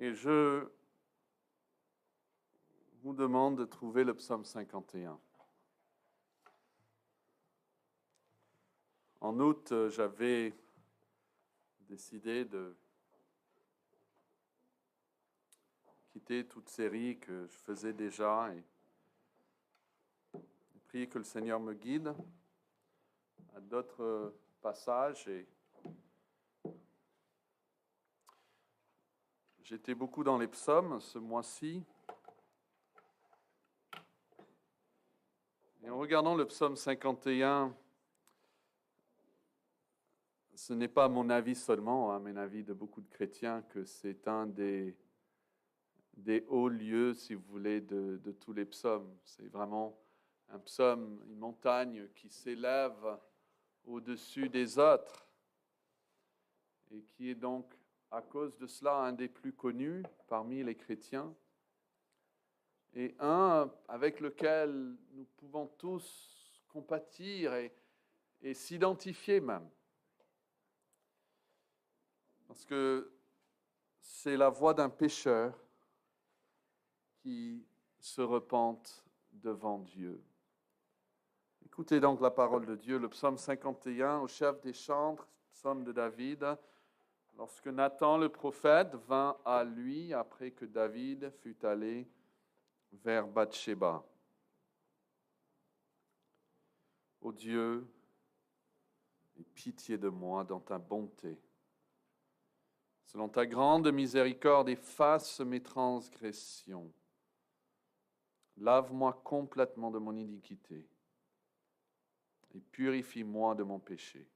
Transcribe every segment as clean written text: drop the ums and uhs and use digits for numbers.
Et je vous demande de trouver le psaume 51. En août, j'avais décidé de quitter toute série que je faisais déjà et prier que le Seigneur me guide à d'autres passages. Et j'étais beaucoup dans les psaumes ce mois-ci. Et en regardant le psaume 51, ce n'est pas mon avis seulement, mais l'avis de beaucoup de chrétiens, que c'est un des hauts lieux, si vous voulez, de tous les psaumes. C'est vraiment un psaume, une montagne qui s'élève au-dessus des autres et qui est donc, à cause de cela, un des plus connus parmi les chrétiens et un avec lequel nous pouvons tous compatir et s'identifier même. Parce que c'est la voix d'un pécheur qui se repente devant Dieu. Écoutez donc la parole de Dieu, le psaume 51, au chef des chantres, psaume de David. Lorsque Nathan le prophète vint à lui après que David fut allé vers Bathsheba. Ô Dieu, aie pitié de moi dans ta bonté. Selon ta grande miséricorde, efface mes transgressions. Lave-moi complètement de mon iniquité et purifie-moi de mon péché.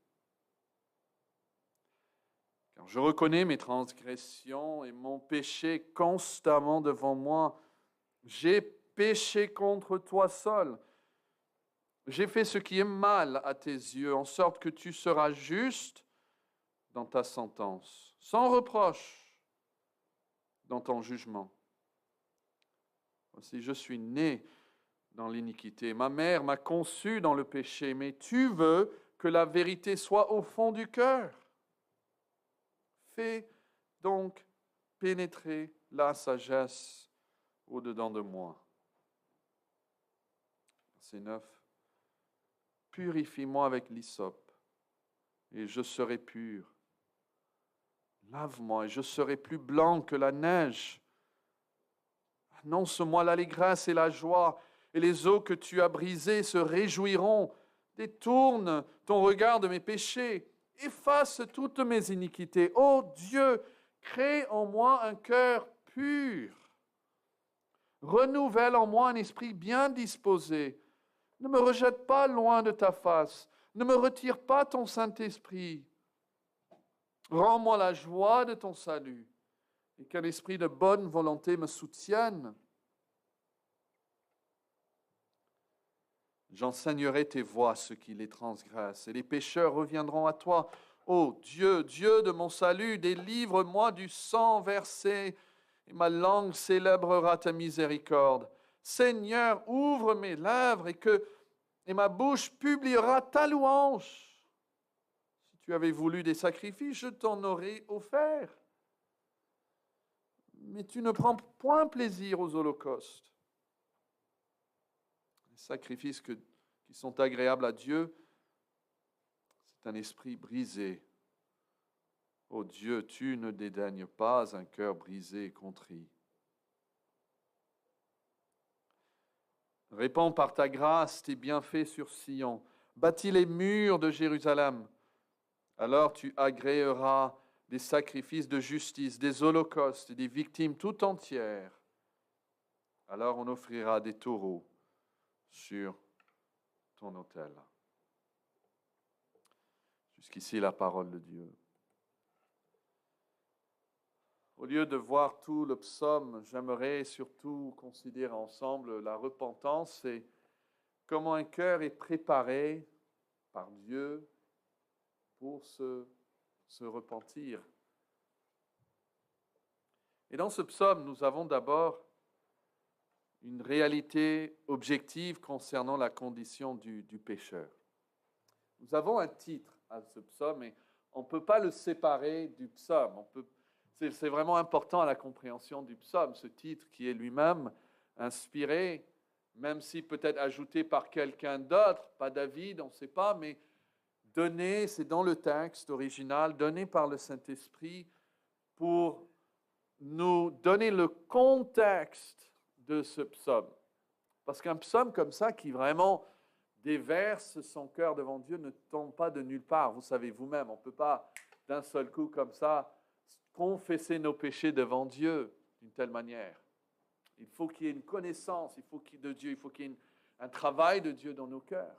Car je reconnais mes transgressions et mon péché constamment devant moi. J'ai péché contre toi seul. J'ai fait ce qui est mal à tes yeux, en sorte que tu seras juste dans ta sentence, sans reproche dans ton jugement. Voici, je suis né dans l'iniquité. Ma mère m'a conçu dans le péché, mais tu veux que la vérité soit au fond du cœur. Fais donc pénétrer la sagesse au-dedans de moi. Verset 9. Purifie-moi avec l'hysope, et je serai pur. Lave-moi, et je serai plus blanc que la neige. Annonce-moi l'allégresse et la joie, et les eaux que tu as brisées se réjouiront. Détourne ton regard de mes péchés, efface toutes mes iniquités. Ô Dieu, crée en moi un cœur pur. Renouvelle en moi un esprit bien disposé. Ne me rejette pas loin de ta face. Ne me retire pas ton Saint-Esprit. Rends-moi la joie de ton salut et qu'un esprit de bonne volonté me soutienne. J'enseignerai tes voies à ceux qui les transgressent, et les pécheurs reviendront à toi. Ô Dieu, Dieu de mon salut, délivre-moi du sang versé, et ma langue célébrera ta miséricorde. Seigneur, ouvre mes lèvres, et ma bouche publiera ta louange. Si tu avais voulu des sacrifices, je t'en aurais offert. Mais tu ne prends point plaisir aux holocaustes. Les sacrifices qui sont agréables à Dieu, c'est un esprit brisé. Ô Dieu, tu ne dédaignes pas un cœur brisé et contrit. Répands par ta grâce tes bienfaits sur Sion. Bâtis les murs de Jérusalem. Alors tu agréeras des sacrifices de justice, des holocaustes et des victimes tout entières. Alors on offrira des taureaux sur ton autel. Jusqu'ici la parole de Dieu. Au lieu de voir tout le psaume, j'aimerais surtout considérer ensemble la repentance et comment un cœur est préparé par Dieu pour se repentir. Et dans ce psaume, nous avons d'abord une réalité objective concernant la condition du pécheur. Nous avons un titre à ce psaume et on ne peut pas le séparer du psaume. C'est vraiment important à la compréhension du psaume, ce titre qui est lui-même inspiré, même si peut-être ajouté par quelqu'un d'autre, pas David, on ne sait pas, mais donné, c'est dans le texte original, donné par le Saint-Esprit pour nous donner le contexte de ce psaume. Parce qu'un psaume comme ça, qui vraiment déverse son cœur devant Dieu, ne tombe pas de nulle part. Vous savez vous-même, on ne peut pas d'un seul coup comme ça confesser nos péchés devant Dieu d'une telle manière. Il faut qu'il y ait une connaissance, de Dieu, il faut qu'il y ait un travail de Dieu dans nos cœurs.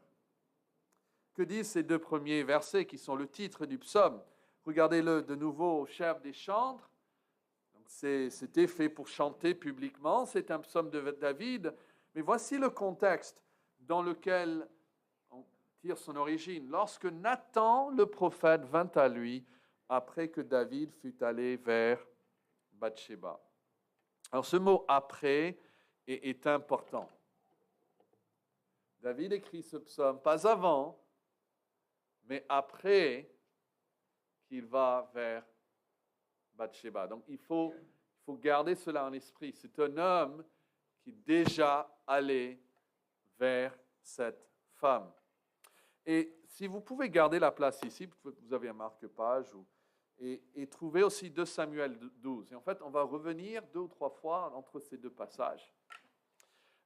Que disent ces deux premiers versets qui sont le titre du psaume? Regardez-le de nouveau au chef des chantres. C'était fait pour chanter publiquement, c'est un psaume de David, mais voici le contexte dans lequel on tire son origine. Lorsque Nathan, le prophète, vint à lui après que David fut allé vers Bathsheba. Alors ce mot « après » est important. David écrit ce psaume, pas avant, mais après qu'il va vers Bathsheba. Donc il faut garder cela en esprit. C'est un homme qui est déjà allé vers cette femme. Et si vous pouvez garder la place ici, vous avez un marque-page, et trouver aussi 2 Samuel 12. Et en fait, on va revenir 2 ou 3 fois entre ces deux passages.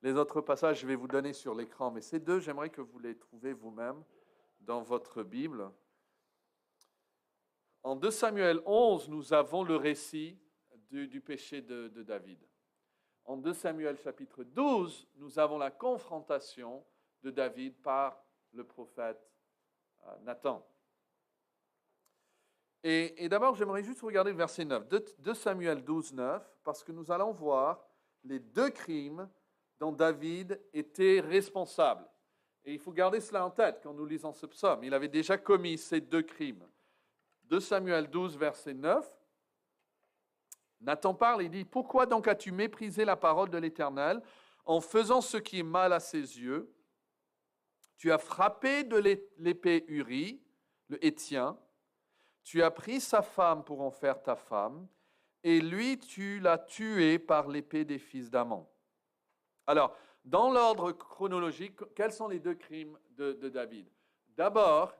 Les autres passages, je vais vous donner sur l'écran, mais ces deux, j'aimerais que vous les trouviez vous-même dans votre Bible. En 2 Samuel 11, nous avons le récit du péché de David. En 2 Samuel chapitre 12, nous avons la confrontation de David par le prophète Nathan. Et d'abord, j'aimerais juste regarder le verset 9, 2 Samuel 12, 9, parce que nous allons voir les 2 crimes dont David était responsable. Et il faut garder cela en tête quand nous lisons ce psaume. Il avait déjà commis ces 2 crimes. 2 Samuel 12, verset 9, Nathan parle, il dit « Pourquoi donc as-tu méprisé la parole de l'Éternel en faisant ce qui est mal à ses yeux? Tu as frappé de l'épée Uri, le Héthien, tu as pris sa femme pour en faire ta femme, et lui tu l'as tué par l'épée des fils d'Ammon. » Alors, dans l'ordre chronologique, quels sont les 2 crimes de David? D'abord,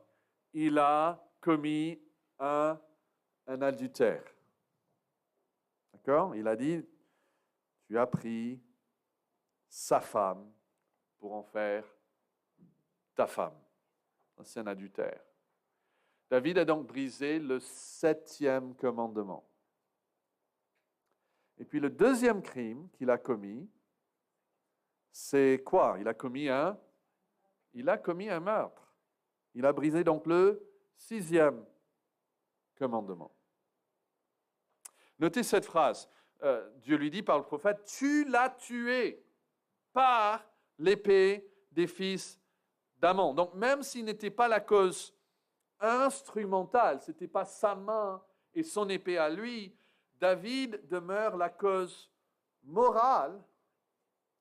il a commis un adultère. D'accord? Il a dit, tu as pris sa femme pour en faire ta femme. C'est un adultère. David a donc brisé le 7e commandement. Et puis le 2e crime qu'il a commis, c'est quoi? Il a commis un meurtre. Il a brisé donc le 6e commandement. Notez cette phrase. Dieu lui dit par le prophète, tu l'as tué par l'épée des fils d'Ammon. Donc même s'il n'était pas la cause instrumentale, ce n'était pas sa main et son épée à lui, David demeure la cause morale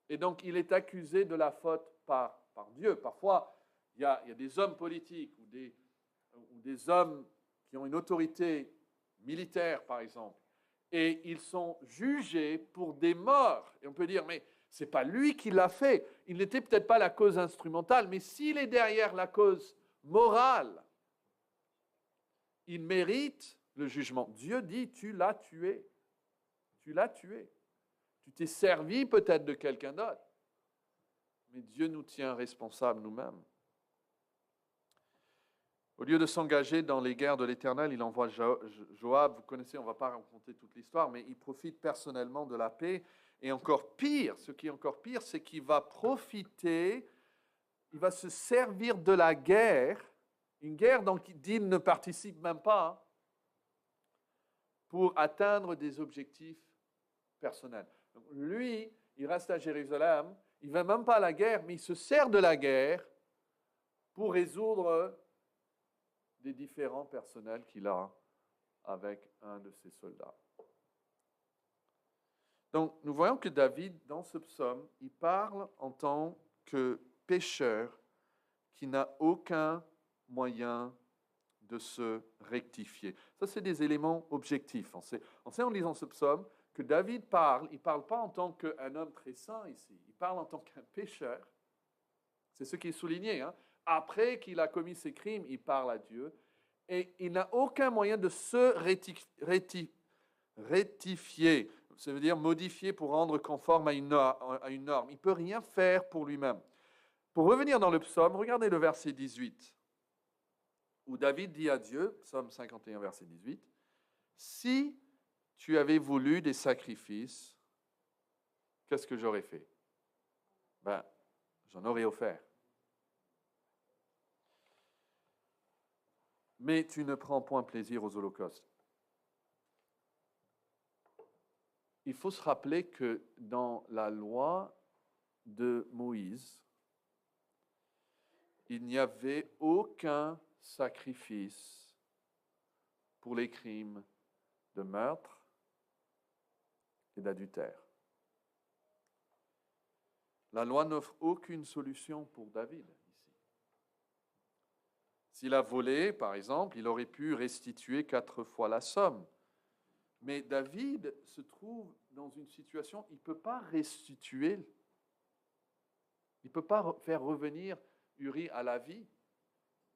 et donc il est accusé de la faute par Dieu. Parfois, il y a des hommes politiques ou des hommes qui ont une autorité militaire, par exemple, et ils sont jugés pour des morts. Et on peut dire, mais ce n'est pas lui qui l'a fait. Il n'était peut-être pas la cause instrumentale, mais s'il est derrière la cause morale, il mérite le jugement. Dieu dit, tu l'as tué. Tu l'as tué. Tu t'es servi peut-être de quelqu'un d'autre. Mais Dieu nous tient responsables nous-mêmes. Au lieu de s'engager dans les guerres de l'Éternel, il envoie Joab. Vous connaissez, on ne va pas raconter toute l'histoire, mais il profite personnellement de la paix. Et encore pire, ce qui est encore pire, c'est qu'il va profiter, il va se servir de la guerre, une guerre dont il dit ne participe même pas, pour atteindre des objectifs personnels. Donc, lui, il reste à Jérusalem, il ne va même pas à la guerre, mais il se sert de la guerre pour résoudre des différends personnels qu'il a avec un de ses soldats. Donc, nous voyons que David, dans ce psaume, il parle en tant que pécheur qui n'a aucun moyen de se rectifier. Ça, c'est des éléments objectifs. On sait en lisant ce psaume que David parle, il ne parle pas en tant qu'un homme très saint ici, il parle en tant qu'un pécheur. C'est ce qui est souligné. Hein. Après qu'il a commis ses crimes, il parle à Dieu et il n'a aucun moyen de se rectifier. Ça veut dire modifier pour rendre conforme à une norme. Il ne peut rien faire pour lui-même. Pour revenir dans le psaume, regardez le verset 18, où David dit à Dieu, psaume 51, verset 18, « Si tu avais voulu des sacrifices, qu'est-ce que j'aurais fait? Ben, j'en aurais offert. Mais tu ne prends point plaisir aux holocaustes. » Il faut se rappeler que dans la loi de Moïse, il n'y avait aucun sacrifice pour les crimes de meurtre et d'adultère. La loi n'offre aucune solution pour David ici. S'il a volé, par exemple, il aurait pu restituer 4 fois la somme. Mais David se trouve dans une situation, il ne peut pas restituer, il ne peut pas faire revenir Uri à la vie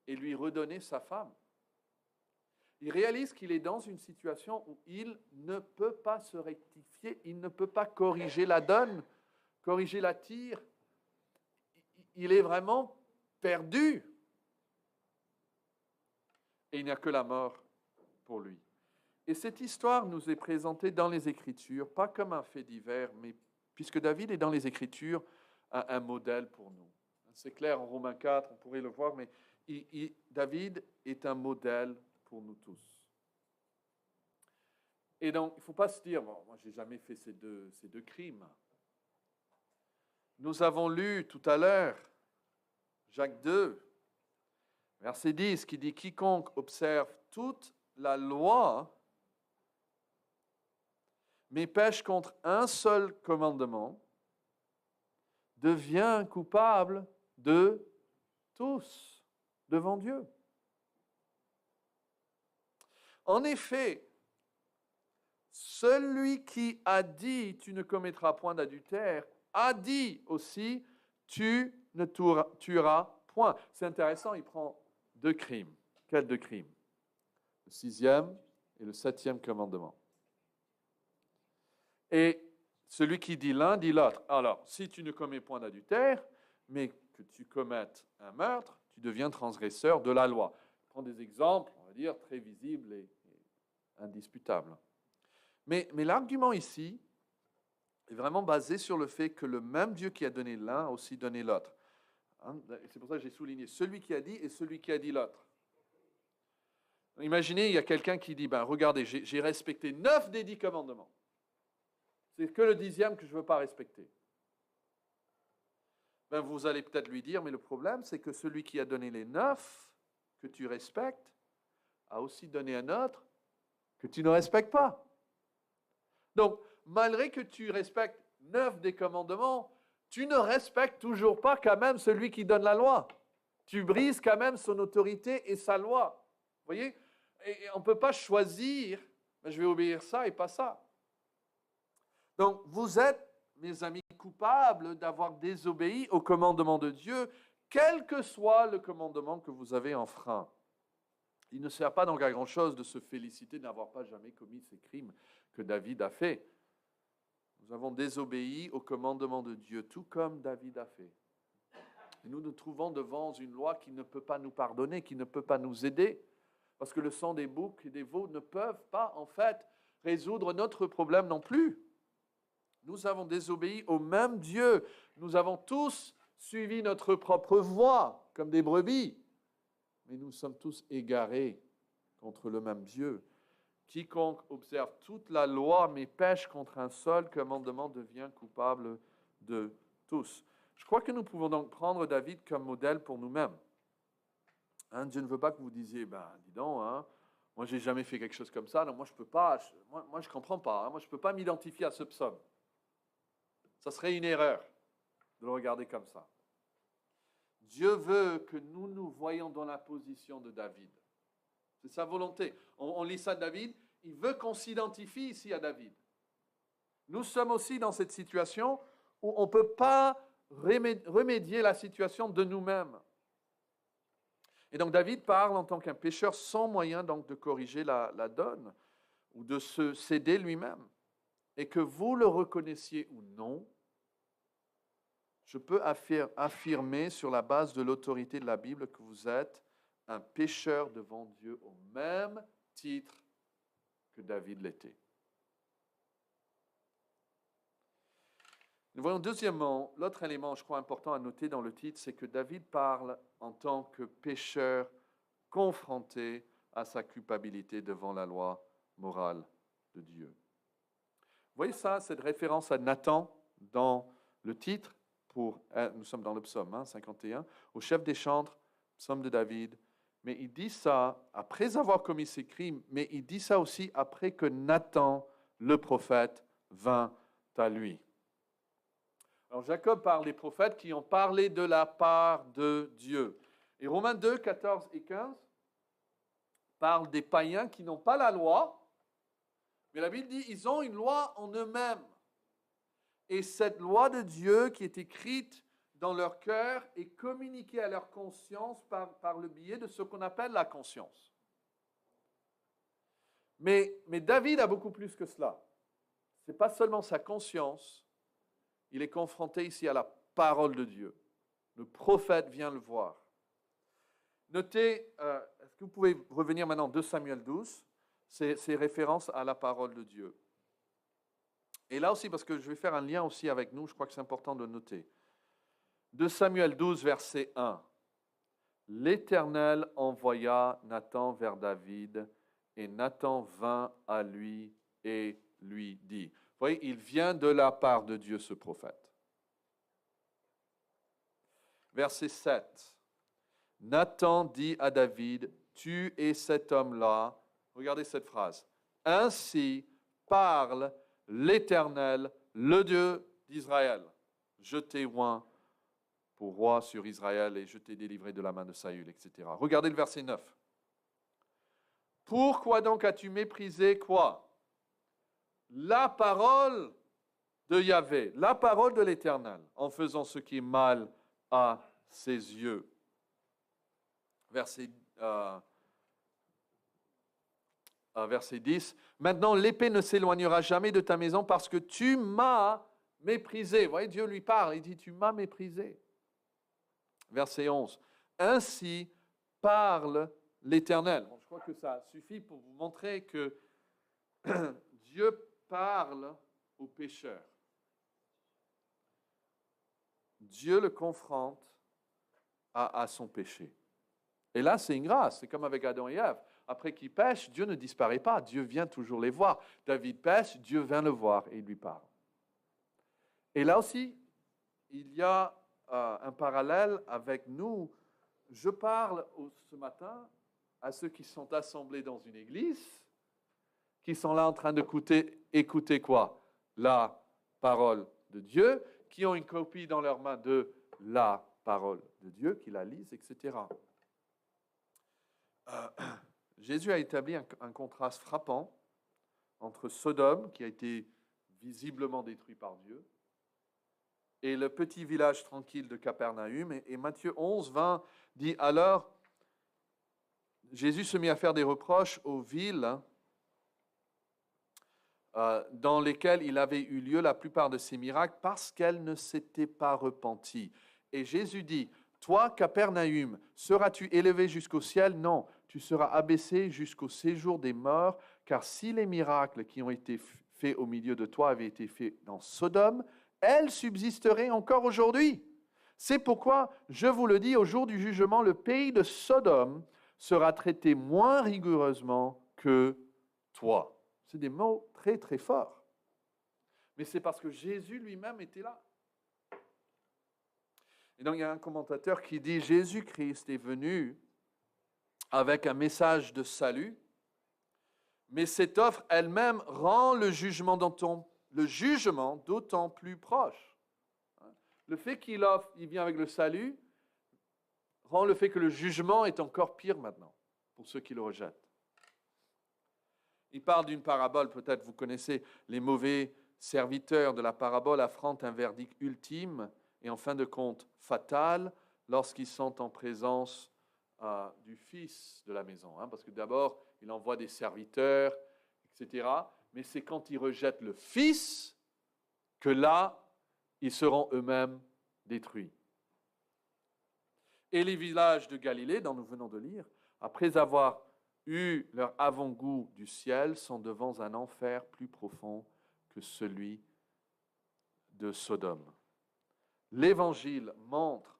et lui redonner sa femme. Il réalise qu'il est dans une situation où il ne peut pas se rectifier, il ne peut pas corriger la donne, corriger la tire. Il est vraiment perdu. Et il n'y a que la mort pour lui. Et cette histoire nous est présentée dans les Écritures, pas comme un fait divers, mais puisque David est dans les Écritures, un modèle pour nous. C'est clair en Romains 4, on pourrait le voir, mais David est un modèle pour nous tous. Et donc, il ne faut pas se dire, bon, moi, je n'ai jamais fait ces deux crimes. Nous avons lu tout à l'heure, Jacques 2, verset 10, qui dit « Quiconque observe toute la loi, mais pêche contre un seul commandement, devient coupable de tous devant Dieu. » En effet, celui qui a dit « tu ne commettras point d'adultère » a dit aussi « tu ne tueras point ». C'est intéressant, il prend 2 crimes. Quels 2 crimes? Le 6e et le 7e commandement. Et celui qui dit l'un dit l'autre. Alors, si tu ne commets point d'adultère, mais que tu commettes un meurtre, tu deviens transgresseur de la loi. Je prends des exemples, on va dire, très visibles et indisputables. Mais l'argument ici est vraiment basé sur le fait que le même Dieu qui a donné l'un a aussi donné l'autre. Hein? C'est pour ça que j'ai souligné celui qui a dit et celui qui a dit l'autre. Imaginez, il y a quelqu'un qui dit, regardez, j'ai respecté 9 des 10 commandements. C'est que le 10e que je ne veux pas respecter. Vous allez peut-être lui dire, mais le problème, c'est que celui qui a donné les 9 que tu respectes a aussi donné un autre que tu ne respectes pas. Donc, malgré que tu respectes 9 des commandements, tu ne respectes toujours pas quand même celui qui donne la loi. Tu brises quand même son autorité et sa loi. Vous voyez? Et on ne peut pas choisir, je vais obéir ça et pas ça. Donc, vous êtes, mes amis, coupables d'avoir désobéi au commandement de Dieu, quel que soit le commandement que vous avez enfreint. Il ne sert pas donc à grand-chose de se féliciter de n'avoir pas jamais commis ces crimes que David a fait. Nous avons désobéi au commandement de Dieu, tout comme David a fait. Et nous nous trouvons devant une loi qui ne peut pas nous pardonner, qui ne peut pas nous aider, parce que le sang des boucs et des veaux ne peuvent pas, en fait, résoudre notre problème non plus. Nous avons désobéi au même Dieu. Nous avons tous suivi notre propre voie, comme des brebis. Mais nous sommes tous égarés contre le même Dieu. Quiconque observe toute la loi, mais pêche contre un seul commandement, devient coupable de tous. Je crois que nous pouvons donc prendre David comme modèle pour nous-mêmes. Hein, Dieu ne veut pas que vous disiez, dis donc, moi, j'ai jamais fait quelque chose comme ça, donc moi, je ne peux pas, moi, je comprends pas, moi, je ne peux pas m'identifier à ce psaume. Ça serait une erreur de le regarder comme ça. Dieu veut que nous nous voyions dans la position de David. C'est sa volonté. On lit ça de David. Il veut qu'on s'identifie ici à David. Nous sommes aussi dans cette situation où on ne peut pas remédier la situation de nous-mêmes. Et donc David parle en tant qu'un pécheur sans moyen donc de corriger la donne ou de se céder lui-même. Et que vous le reconnaissiez ou non, je peux affirmer sur la base de l'autorité de la Bible que vous êtes un pécheur devant Dieu au même titre que David l'était. Nous voyons deuxièmement, l'autre élément, je crois, important à noter dans le titre, c'est que David parle en tant que pécheur confronté à sa culpabilité devant la loi morale de Dieu. Vous voyez ça, cette référence à Nathan dans le titre, nous sommes dans le psaume 51, au chef des chantres, psaume de David, mais il dit ça après avoir commis ces crimes, mais il dit ça aussi après que Nathan, le prophète, vint à lui. Alors Jacob parle des prophètes qui ont parlé de la part de Dieu. Et Romains 2, 14 et 15 parlent des païens qui n'ont pas la loi, mais la Bible dit ils ont une loi en eux-mêmes. Et cette loi de Dieu qui est écrite dans leur cœur est communiquée à leur conscience par le biais de ce qu'on appelle la conscience. Mais David a beaucoup plus que cela. Ce n'est pas seulement sa conscience. Il est confronté ici à la parole de Dieu. Le prophète vient le voir. Notez, est-ce que vous pouvez revenir maintenant 2 Samuel 12, c'est référence à la parole de Dieu. Et là aussi, parce que je vais faire un lien aussi avec nous, je crois que c'est important de noter. 2 Samuel 12, verset 1. L'Éternel envoya Nathan vers David, et Nathan vint à lui et lui dit. Vous voyez, il vient de la part de Dieu, ce prophète. Verset 7. Nathan dit à David, tu es cet homme-là. Regardez cette phrase. Ainsi parle l'Éternel, le Dieu d'Israël. Je t'ai oint pour roi sur Israël et je t'ai délivré de la main de Saül, etc. Regardez le verset 9. Pourquoi donc as-tu méprisé quoi? La parole de Yahvé, la parole de l'Éternel, en faisant ce qui est mal à ses yeux. Verset 10. Maintenant, l'épée ne s'éloignera jamais de ta maison parce que tu m'as méprisé. Vous voyez, Dieu lui parle, il dit, tu m'as méprisé. Verset 11. Ainsi parle l'Éternel. Bon, je crois que ça suffit pour vous montrer que Dieu parle aux pécheurs. Dieu le confronte à son péché. Et là, c'est une grâce. C'est comme avec Adam et Ève. Après qu'ils pêchent, Dieu ne disparaît pas. Dieu vient toujours les voir. David pêche, Dieu vient le voir et il lui parle. Et là aussi, il y a un parallèle avec nous. Je parle ce matin à ceux qui sont assemblés dans une église, qui sont là en train d'écouter quoi? La parole de Dieu, qui ont une copie dans leurs mains de la parole de Dieu, qui la lisent, etc. Jésus a établi un contraste frappant entre Sodome, qui a été visiblement détruit par Dieu, et le petit village tranquille de Capernaum. Et Matthieu 11, 20 dit, alors, Jésus se mit à faire des reproches aux villes dans lesquelles il avait eu lieu la plupart de ces miracles parce qu'elles ne s'étaient pas repenties. Et Jésus dit, toi, Capernaum, seras-tu élevé jusqu'au ciel? Non, tu seras abaissé jusqu'au séjour des morts, car si les miracles qui ont été faits au milieu de toi avaient été faits dans Sodome, elles subsisteraient encore aujourd'hui. C'est pourquoi, je vous le dis, au jour du jugement, le pays de Sodome sera traité moins rigoureusement que toi. C'est des mots très, très forts. Mais c'est parce que Jésus lui-même était là. Et donc, il y a un commentateur qui dit, Jésus-Christ est venu avec un message de salut, mais cette offre elle-même rend le jugement d'autant plus proche. Le fait qu'il vient avec le salut, rend le fait que le jugement est encore pire maintenant, pour ceux qui le rejettent. Il parle d'une parabole, peut-être vous connaissez, les mauvais serviteurs de la parabole affrontent un verdict ultime et en fin de compte fatal lorsqu'ils sont en présence du fils de la maison. Parce que d'abord, il envoie des serviteurs, etc. Mais c'est quand ils rejettent le fils que là, ils seront eux-mêmes détruits. Et les villages de Galilée, dont nous venons de lire, après avoir eu leur avant-goût du ciel, sont devant un enfer plus profond que celui de Sodome. L'Évangile montre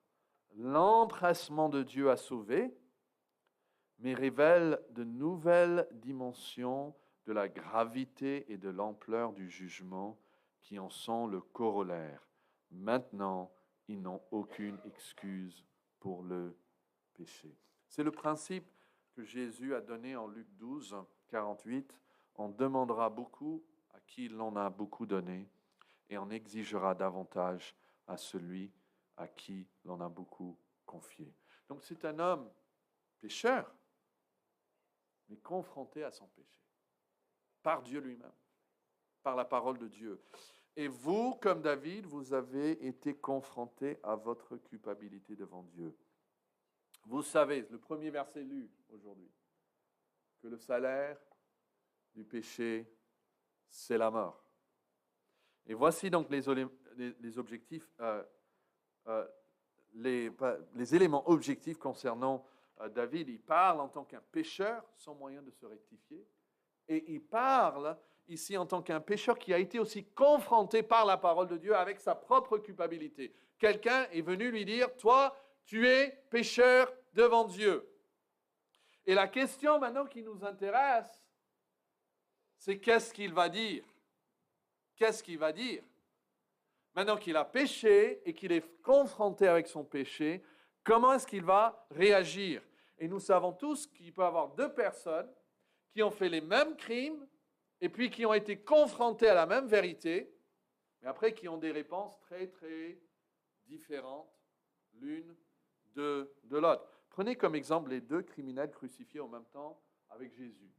l'empressement de Dieu à sauver, mais révèle de nouvelles dimensions de la gravité et de l'ampleur du jugement qui en sont le corollaire. Maintenant, ils n'ont aucune excuse pour le péché. C'est le principe que Jésus a donné en Luc 12, 48. On demandera beaucoup à qui l'on a beaucoup donné, et on exigera davantage à celui à qui l'on a beaucoup confié. Donc c'est un homme pécheur, mais confronté à son péché, par Dieu lui-même, par la parole de Dieu. Et vous, comme David, vous avez été confrontés à votre culpabilité devant Dieu. Vous savez, le premier verset lu aujourd'hui, que le salaire du péché, c'est la mort. Et voici donc les objectifs, les éléments objectifs concernant David. Il parle en tant qu'un pécheur sans moyen de se rectifier. Et il parle ici en tant qu'un pécheur qui a été aussi confronté par la parole de Dieu avec sa propre culpabilité. Quelqu'un est venu lui dire, toi, tu es pécheur devant Dieu. Et la question maintenant qui nous intéresse, c'est qu'est-ce qu'il va dire? Qu'est-ce qu'il va dire? Maintenant qu'il a péché et qu'il est confronté avec son péché, comment est-ce qu'il va réagir? Et nous savons tous qu'il peut y avoir deux personnes qui ont fait les mêmes crimes et puis qui ont été confrontées à la même vérité, mais après qui ont des réponses très, très différentes l'une de l'autre. Prenez comme exemple les deux criminels crucifiés en même temps avec Jésus.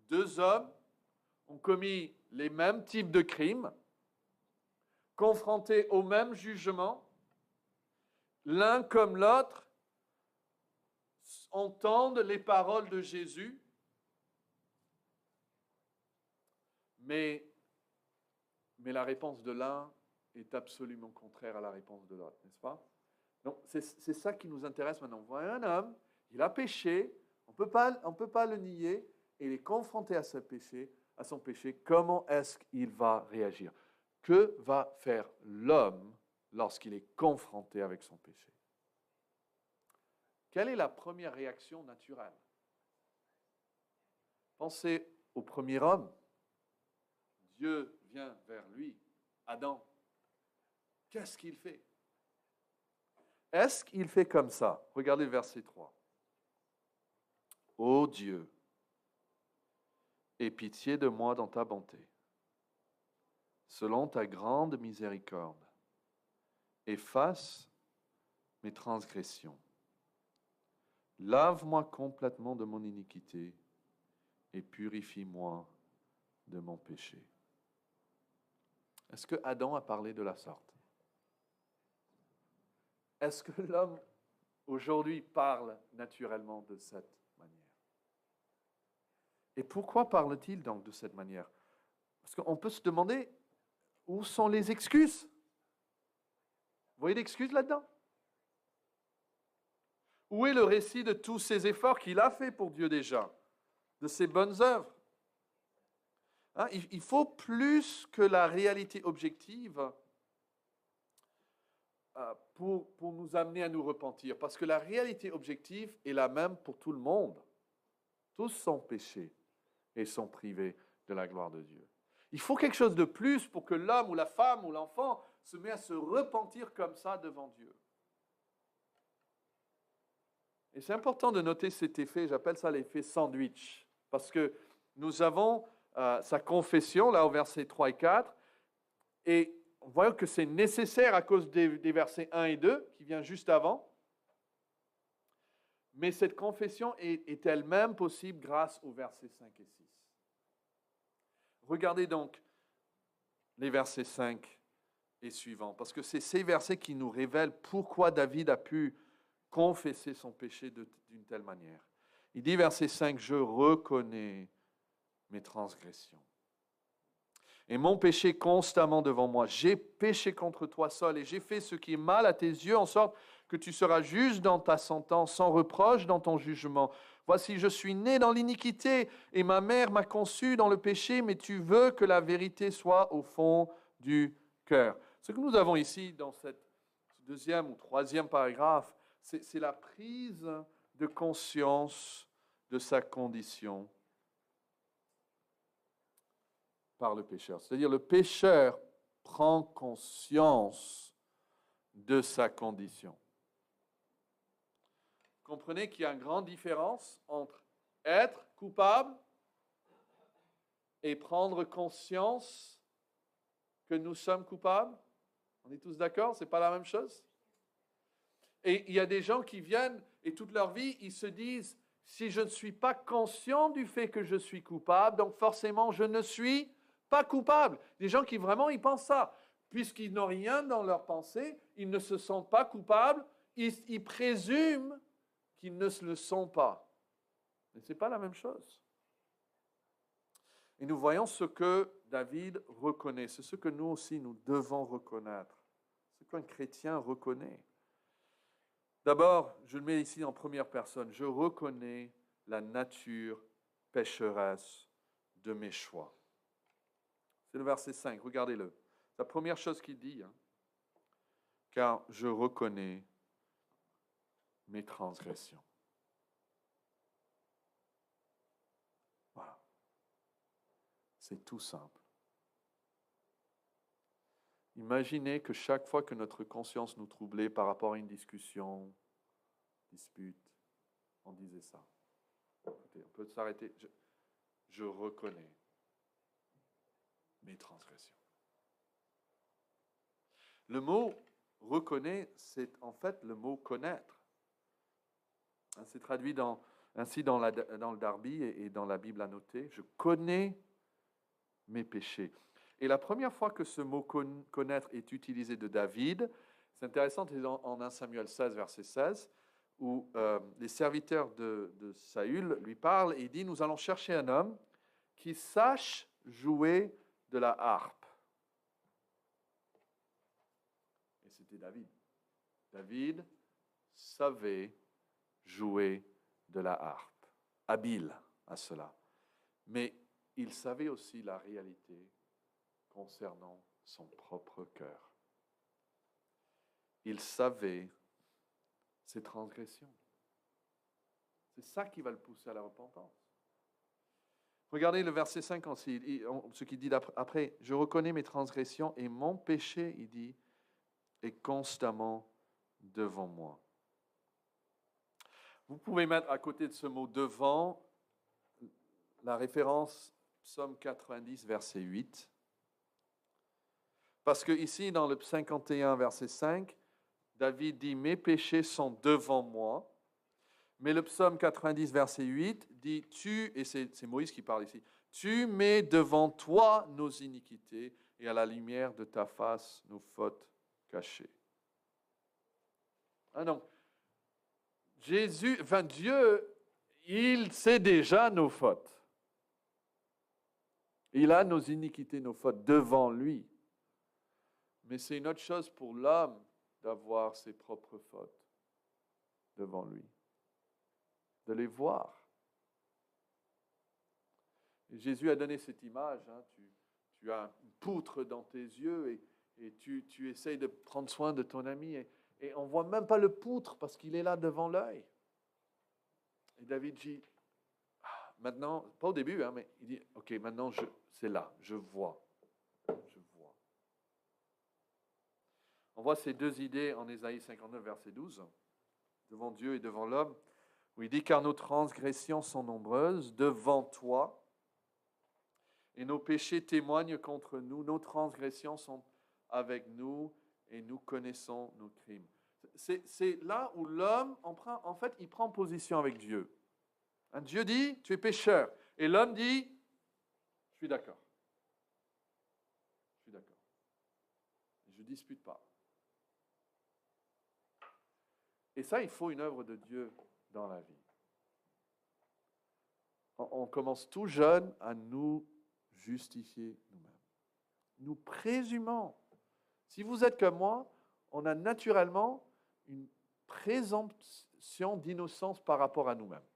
Deux hommes ont commis les mêmes types de crimes, confrontés au même jugement. L'un comme l'autre entendent les paroles de Jésus, mais la réponse de l'un est absolument contraire à la réponse de l'autre, n'est-ce pas? Donc, c'est ça qui nous intéresse maintenant. On voit un homme, il a péché, on peut pas le nier, et il est confronté à son péché. Comment est-ce qu'il va réagir? Que va faire l'homme lorsqu'il est confronté avec son péché? Quelle est la première réaction naturelle? Pensez au premier homme. Dieu vient vers lui, Adam. Qu'est-ce qu'il fait? Est-ce qu'il fait comme ça? Regardez le verset 3. Ô Dieu, aie pitié de moi dans ta bonté, selon ta grande miséricorde, efface mes transgressions. Lave-moi complètement de mon iniquité et purifie-moi de mon péché. Est-ce que Adam a parlé de la sorte? Est-ce que l'homme aujourd'hui parle naturellement de cette manière? Et pourquoi parle-t-il donc de cette manière? Parce qu'on peut se demander où sont les excuses? Vous voyez l'excuse là-dedans? Où est le récit de tous ces efforts qu'il a fait pour Dieu déjà, de ses bonnes œuvres? Il faut plus que la réalité objective pour nous amener à nous repentir, parce que la réalité objective est la même pour tout le monde. Tous sont péchés et sont privés de la gloire de Dieu. Il faut quelque chose de plus pour que l'homme ou la femme ou l'enfant se mette à se repentir comme ça devant Dieu. Et c'est important de noter cet effet, j'appelle ça l'effet sandwich, parce que nous avons sa confession, là au verset 3 et 4, et voyons que c'est nécessaire à cause des versets 1 et 2, qui vient juste avant. Mais cette confession est elle-même possible grâce aux versets 5 et 6. Regardez donc les versets 5 et suivants, parce que c'est ces versets qui nous révèlent pourquoi David a pu confesser son péché d'une telle manière. Il dit, verset 5, « Je reconnais mes transgressions. Et mon péché constamment devant moi. J'ai péché contre toi seul et j'ai fait ce qui est mal à tes yeux, en sorte que tu seras juste dans ta sentence, sans reproche dans ton jugement. Voici, je suis né dans l'iniquité et ma mère m'a conçu dans le péché, mais tu veux que la vérité soit au fond du cœur. » Ce que nous avons ici dans ce deuxième ou troisième paragraphe, c'est la prise de conscience de sa condition par le pécheur. C'est-à-dire le pécheur prend conscience de sa condition. Comprenez qu'il y a une grande différence entre être coupable et prendre conscience que nous sommes coupables. On est tous d'accord? Ce n'est pas la même chose? Et il y a des gens qui viennent et toute leur vie, ils se disent, si je ne suis pas conscient du fait que je suis coupable, donc forcément je ne suis pas coupable. Des gens qui vraiment, ils pensent ça. Puisqu'ils n'ont rien dans leur pensée, ils ne se sentent pas coupables, ils présument qu'ils ne le sont pas. Mais ce n'est pas la même chose. Et nous voyons ce que David reconnaît. C'est ce que nous aussi, nous devons reconnaître. Ce qu'un chrétien reconnaît. D'abord, je le mets ici en première personne. Je reconnais la nature pécheresse de mes choix. C'est le verset 5, regardez-le. C'est la première chose qu'il dit. Car je reconnais mes transgressions. Voilà. C'est tout simple. Imaginez que chaque fois que notre conscience nous troublait par rapport à une discussion, dispute, on disait ça. Écoutez, on peut s'arrêter. Je reconnais mes transgressions. Le mot reconnaît, c'est en fait le mot connaître. C'est traduit ainsi dans le Darby et dans la Bible annotée. Je connais mes péchés. Et la première fois que ce mot connaître est utilisé de David, c'est intéressant, c'est en 1 Samuel 16, verset 16, où les serviteurs de Saül lui parlent et il dit, nous allons chercher un homme qui sache jouer de la harpe. Et c'était David. David savait jouer de la harpe, habile à cela. Mais il savait aussi la réalité concernant son propre cœur. Il savait ses transgressions. C'est ça qui va le pousser à la repentance. Regardez le verset 5 aussi, ce qu'il dit après, « Je reconnais mes transgressions et mon péché, il dit, est constamment devant moi. » Vous pouvez mettre à côté de ce mot « devant » la référence Psaume 90, verset 8. Parce que ici, dans le 51, verset 5, David dit « Mes péchés sont devant moi ». Mais le psaume 90, verset 8, dit « Tu », et c'est Moïse qui parle ici, « Tu mets devant toi nos iniquités et à la lumière de ta face nos fautes cachées. » Ah donc, Dieu, il sait déjà nos fautes. Il a nos iniquités, nos fautes devant lui. Mais c'est une autre chose pour l'homme d'avoir ses propres fautes devant lui, de les voir. Et Jésus a donné cette image, tu as une poutre dans tes yeux et tu essayes de prendre soin de ton ami et on ne voit même pas le poutre parce qu'il est là devant l'œil. Et David dit, maintenant, pas au début, mais il dit, ok, maintenant c'est là, je vois. On voit ces deux idées en Ésaïe 59, verset 12, devant Dieu et devant l'homme, où il dit, car nos transgressions sont nombreuses devant toi, et nos péchés témoignent contre nous, nos transgressions sont avec nous, et nous connaissons nos crimes. C'est là où l'homme, en fait, il prend position avec Dieu. Dieu dit, tu es pécheur. Et l'homme dit, je suis d'accord. Je suis d'accord. Je ne dispute pas. Et ça, il faut une œuvre de Dieu dans la vie. On commence tout jeune à nous justifier nous-mêmes. Nous présumons. Si vous êtes comme moi, on a naturellement une présomption d'innocence par rapport à nous-mêmes.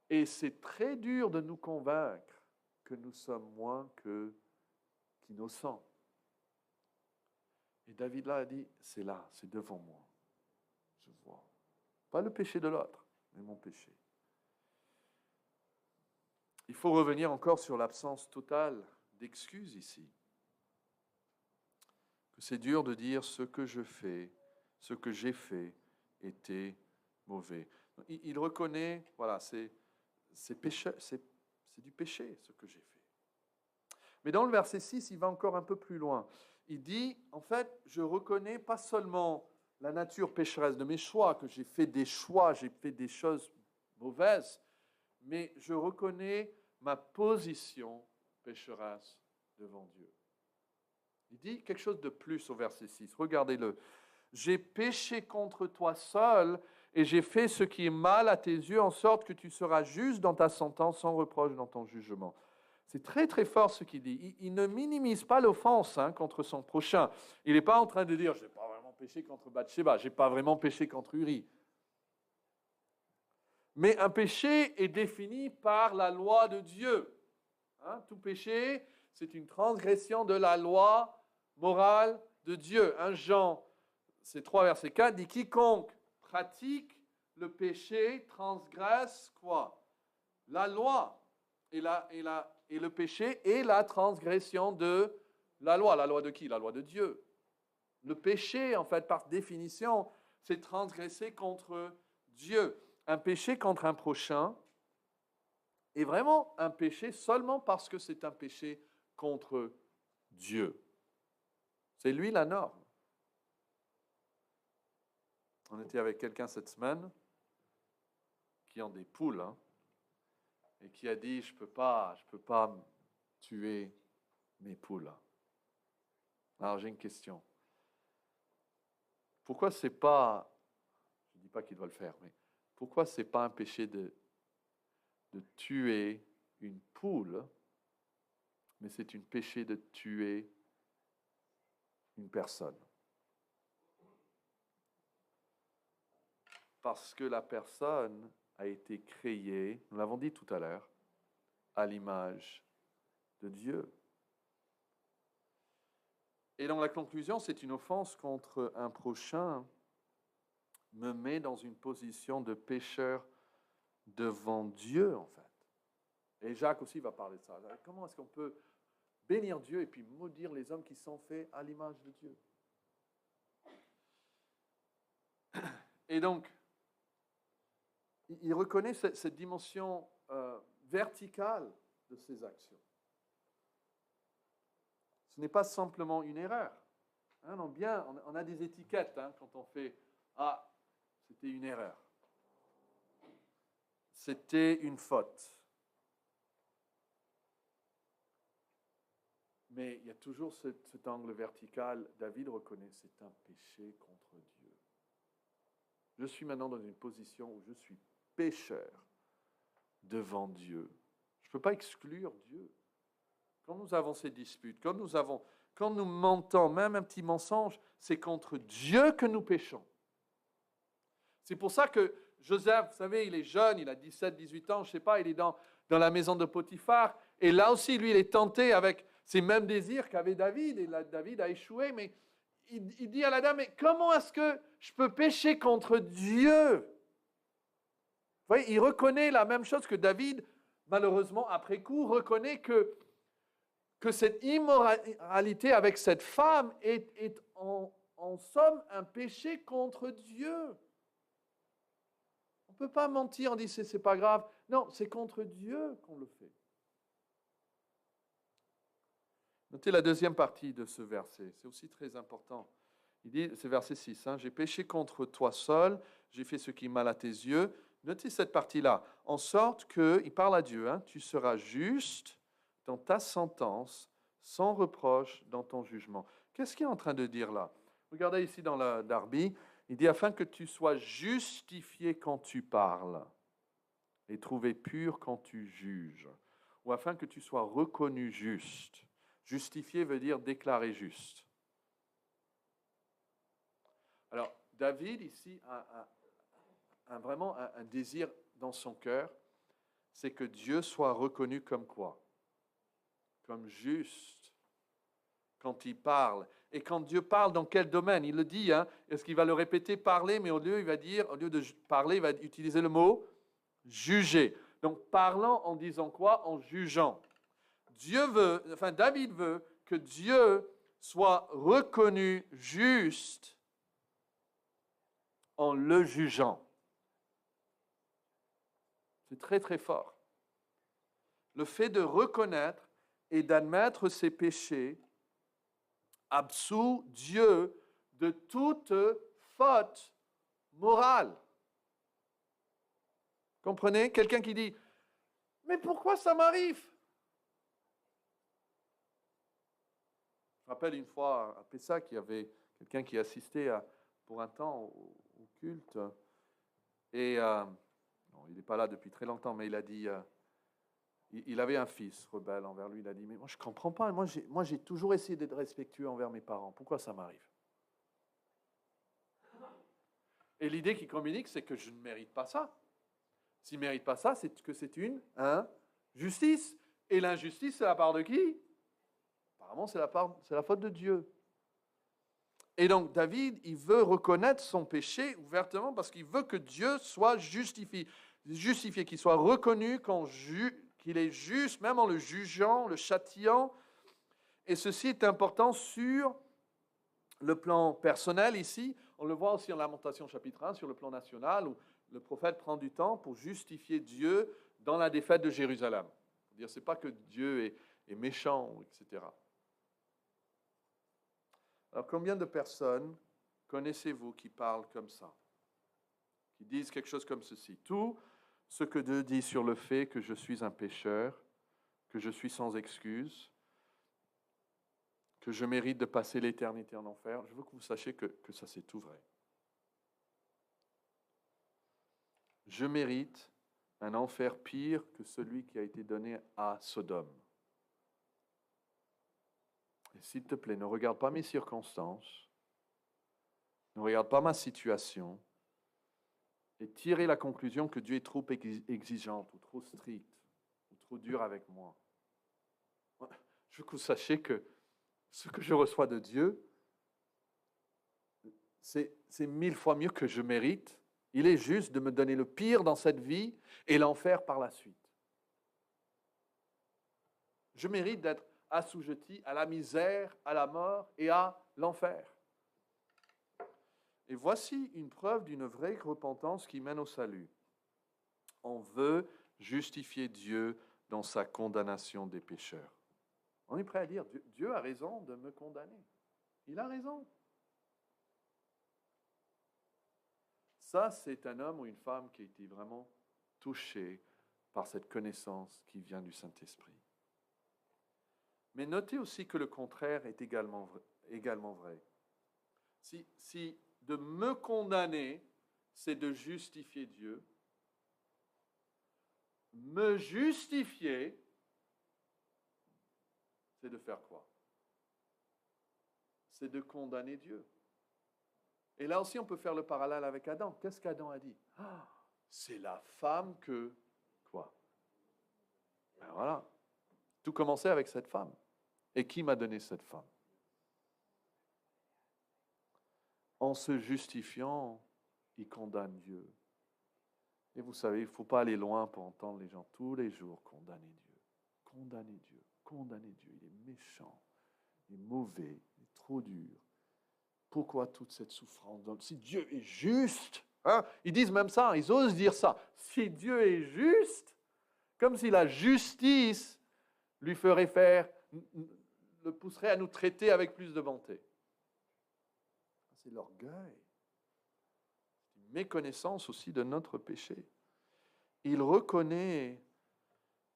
Et c'est très dur de nous convaincre que nous sommes moins qu'innocents. Et David là a dit, c'est là, c'est devant moi. Je vois. Pas le péché de l'autre, mais mon péché. Il faut revenir encore sur l'absence totale d'excuses ici. Que c'est dur de dire ce que je fais, ce que j'ai fait était mauvais. Il reconnaît, voilà, c'est du péché ce que j'ai fait. Mais dans le verset 6, il va encore un peu plus loin. Il dit, en fait, je reconnais pas seulement la nature pécheresse de mes choix, que j'ai fait des choix, j'ai fait des choses mauvaises, mais je reconnais ma position pécheresse devant Dieu. Il dit quelque chose de plus au verset 6. Regardez-le. J'ai péché contre toi seul et j'ai fait ce qui est mal à tes yeux, en sorte que tu seras juste dans ta sentence, sans reproche dans ton jugement. C'est très très fort ce qu'il dit. Il ne minimise pas l'offense contre son prochain. Il n'est pas en train de dire, je n'ai pas vraiment péché contre Bathsheba, je n'ai pas vraiment péché contre Uri. Mais un péché est défini par la loi de Dieu. Tout péché, c'est une transgression de la loi morale de Dieu. 1 Jean, c'est 3 verset 4, dit quiconque pratique le péché transgresse quoi? La loi. Et le péché est la transgression de la loi. La loi de qui? La loi de Dieu. Le péché, en fait, par définition, c'est transgresser contre Dieu. Un péché contre un prochain est vraiment un péché seulement parce que c'est un péché contre Dieu. C'est lui la norme. On était avec quelqu'un cette semaine qui a des poules et qui a dit je peux pas tuer mes poules. Alors j'ai une question. Pourquoi c'est pas, je ne dis pas qu'il doit le faire, mais pourquoi c'est pas un péché de tuer une poule, mais c'est un péché de tuer une personne? Parce que la personne a été créée, nous l'avons dit tout à l'heure, à l'image de Dieu. Et dans la conclusion, c'est une offense contre un prochain, me met dans une position de pécheur devant Dieu, en fait. Et Jacques aussi va parler de ça. Comment est-ce qu'on peut bénir Dieu et puis maudire les hommes qui sont faits à l'image de Dieu? Et donc, il reconnaît cette dimension verticale de ses actions. Ce n'est pas simplement une erreur. On a des étiquettes quand on fait « Ah, c'était une erreur. C'était une faute. » Mais il y a toujours cet angle vertical. David reconnaît c'est un péché contre Dieu. Je suis maintenant dans une position où je suis pécheur devant Dieu. Je ne peux pas exclure Dieu. Quand nous avons ces disputes, quand nous mentons, même un petit mensonge, c'est contre Dieu que nous péchons. C'est pour ça que Joseph, vous savez, il est jeune, il a 17, 18 ans, je ne sais pas, il est dans la maison de Potiphar, et là aussi, lui, il est tenté avec ces mêmes désirs qu'avait David, et David a échoué, mais il dit à la dame, mais comment est-ce que je peux pécher contre Dieu? Vous voyez, il reconnaît la même chose que David, malheureusement, après coup, reconnaît que cette immoralité avec cette femme est en somme un péché contre Dieu. On ne peut pas mentir, on dit c'est pas grave. Non, c'est contre Dieu qu'on le fait. Notez la deuxième partie de ce verset, c'est aussi très important. Il dit, c'est verset 6, hein, j'ai péché contre toi seul, j'ai fait ce qui est mal à tes yeux. Notez cette partie-là, en sorte que, il parle à Dieu, hein, tu seras juste dans ta sentence, sans reproche dans ton jugement. Qu'est-ce qu'il est en train de dire là? Regardez ici dans la Darby, il dit, afin que tu sois justifié quand tu parles et trouvé pur quand tu juges, ou afin que tu sois reconnu juste. Justifié veut dire déclaré juste. Alors, David, ici, a vraiment un désir dans son cœur, c'est que Dieu soit reconnu comme quoi? Comme juste. Quand il parle. Et quand Dieu parle, dans quel domaine? Il le dit, hein? Est-ce qu'il va le répéter, parler, mais au lieu de parler, il va utiliser le mot juger. Donc, parlant en disant quoi? En jugeant. David veut que Dieu soit reconnu juste en le jugeant. C'est très, très fort. Le fait de reconnaître et d'admettre ses péchés absout Dieu de toute faute morale. Comprenez? Quelqu'un qui dit, mais pourquoi ça m'arrive? Je me rappelle une fois à Pessac, il y avait quelqu'un qui assistait pour un temps au culte. Et il n'est pas là depuis très longtemps, mais il a dit, il avait un fils rebelle envers lui. Il a dit, mais moi je ne comprends pas, moi j'ai toujours essayé d'être respectueux envers mes parents. Pourquoi ça m'arrive? Et l'idée qu'il communique, c'est que je ne mérite pas ça. S'il ne mérite pas ça, c'est que c'est une injustice. Et l'injustice, c'est la part de qui? Apparemment, c'est la faute de Dieu. Et donc, David, il veut reconnaître son péché ouvertement parce qu'il veut que Dieu soit justifié, qu'il soit reconnu qu'il est juste, même en le jugeant, le châtiant. Et ceci est important sur le plan personnel ici. On le voit aussi en Lamentation chapitre 1, sur le plan national, où le prophète prend du temps pour justifier Dieu dans la défaite de Jérusalem. C'est-à-dire, ce n'est pas que Dieu est méchant, etc. Alors, combien de personnes connaissez-vous qui parlent comme ça? Qui disent quelque chose comme ceci. Tout ce que Dieu dit sur le fait que je suis un pécheur, que je suis sans excuse, que je mérite de passer l'éternité en enfer, je veux que vous sachiez que ça c'est tout vrai. Je mérite un enfer pire que celui qui a été donné à Sodome. Et s'il te plaît, ne regarde pas mes circonstances, ne regarde pas ma situation, et tirer la conclusion que Dieu est trop exigeant, ou trop strict, ou trop dur avec moi. Je veux que vous sachiez que ce que je reçois de Dieu, c'est 1000 fois mieux que je mérite. Il est juste de me donner le pire dans cette vie et l'enfer par la suite. Je mérite d'être assujetti à la misère, à la mort et à l'enfer. Et voici une preuve d'une vraie repentance qui mène au salut. On veut justifier Dieu dans sa condamnation des pécheurs. On est prêt à dire, Dieu a raison de me condamner. Il a raison. Ça, c'est un homme ou une femme qui a été vraiment touché par cette connaissance qui vient du Saint-Esprit. Mais notez aussi que le contraire est également vrai. Si de me condamner, c'est de justifier Dieu, me justifier, c'est de faire quoi? C'est de condamner Dieu. Et là aussi, on peut faire le parallèle avec Adam. Qu'est-ce qu'Adam a dit? C'est la femme que... Quoi? Ben voilà. Tout commençait avec cette femme. Et qui m'a donné cette femme? En se justifiant, il condamne Dieu. Et vous savez, il ne faut pas aller loin pour entendre les gens tous les jours condamner Dieu. Condamner Dieu. Condamner Dieu. Il est méchant. Il est mauvais. Il est trop dur. Pourquoi toute cette souffrance? Si Dieu est juste, ils disent même ça, ils osent dire ça. Si Dieu est juste, comme si la justice lui le pousserait à nous traiter avec plus de bonté. c'est l'orgueil. C'est une méconnaissance aussi de notre péché. Il reconnaît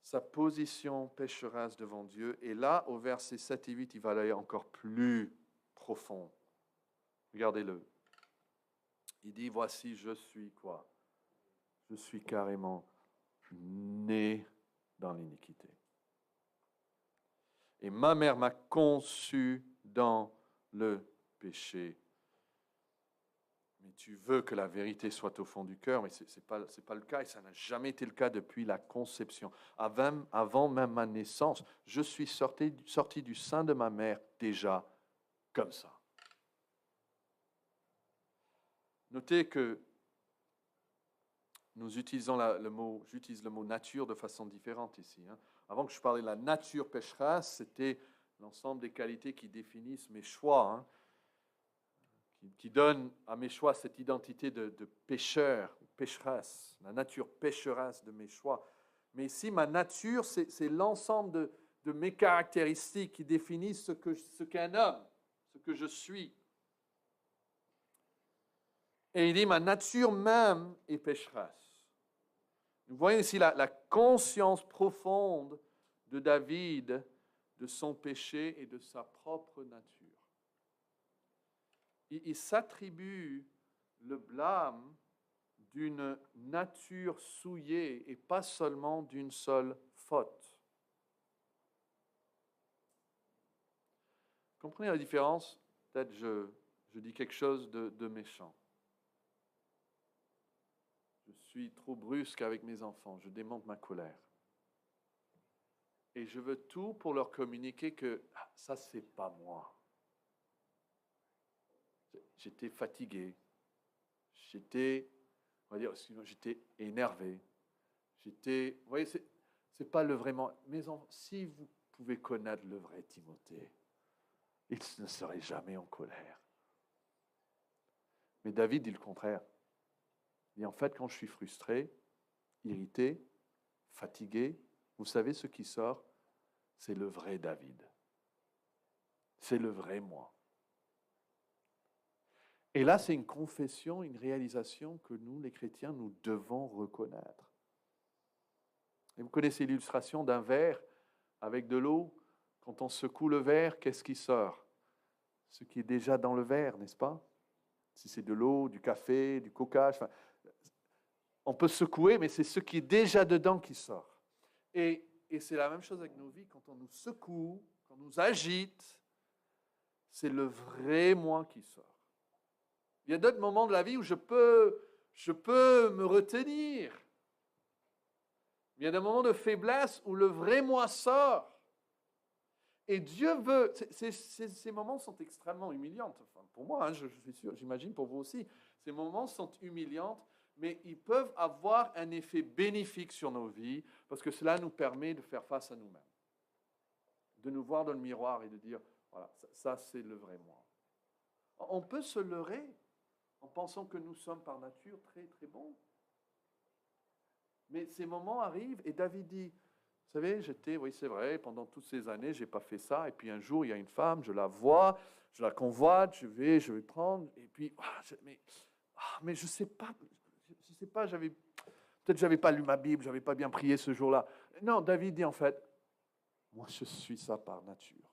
sa position pécheresse devant Dieu. Et là, au verset 7 et 8, il va aller encore plus profond. Regardez-le. Il dit, voici, je suis quoi? Je suis carrément né dans l'iniquité. Et ma mère m'a conçu dans le péché. Mais tu veux que la vérité soit au fond du cœur, mais ce n'est pas le cas, et ça n'a jamais été le cas depuis la conception. Avant même ma naissance, je suis sorti du sein de ma mère déjà comme ça. Notez que nous utilisons j'utilise le mot nature de façon différente ici. Avant que je parlais de la nature pécheresse, c'était l'ensemble des qualités qui définissent mes choix, qui donne à mes choix cette identité de pécheur, pécheresse, la nature pécheresse de mes choix. Mais ici, ma nature, c'est l'ensemble de mes caractéristiques qui définissent ce qu'un homme, ce que je suis. Et il dit, ma nature même est pécheresse. Nous voyons ici la conscience profonde de David, de son péché et de sa propre nature. Il s'attribue le blâme d'une nature souillée et pas seulement d'une seule faute. Comprenez la différence? Peut-être je dis quelque chose de méchant. Je suis trop brusque avec mes enfants, je démonte ma colère. Et je veux tout pour leur communiquer que ça, c'est pas moi. J'étais fatigué, j'étais énervé, vous voyez, c'est pas le vraiment. Mes enfants, si vous pouvez connaître le vrai Timothée, il ne serait jamais en colère. Mais David dit le contraire. Il dit en fait, quand je suis frustré, irrité, fatigué, vous savez ce qui sort? C'est le vrai David. C'est le vrai moi. Et là, c'est une confession, une réalisation que nous, les chrétiens, nous devons reconnaître. Et vous connaissez l'illustration d'un verre avec de l'eau. Quand on secoue le verre, qu'est-ce qui sort? Ce qui est déjà dans le verre, n'est-ce pas? Si c'est de l'eau, du café, du coca, on peut secouer, mais c'est ce qui est déjà dedans qui sort. Et c'est la même chose avec nos vies. Quand on nous secoue, quand on nous agite, c'est le vrai moi qui sort. Il y a d'autres moments de la vie où je peux me retenir. Il y a des moments de faiblesse où le vrai moi sort. Et Dieu veut... Ces moments sont extrêmement humiliants. Enfin, pour moi, je suis sûr, j'imagine pour vous aussi. Ces moments sont humiliants, mais ils peuvent avoir un effet bénéfique sur nos vies parce que cela nous permet de faire face à nous-mêmes. De nous voir dans le miroir et de dire, voilà, ça c'est le vrai moi. On peut se leurrer en pensant que nous sommes par nature très, très bons. Mais ces moments arrivent et David dit, vous savez, oui c'est vrai, pendant toutes ces années, je n'ai pas fait ça. Et puis un jour, il y a une femme, je la vois, je la convoite, je vais prendre. Et puis, mais je ne sais pas, peut-être j'avais pas lu ma Bible, je n'avais pas bien prié ce jour-là. Non, David dit en fait, moi je suis ça par nature.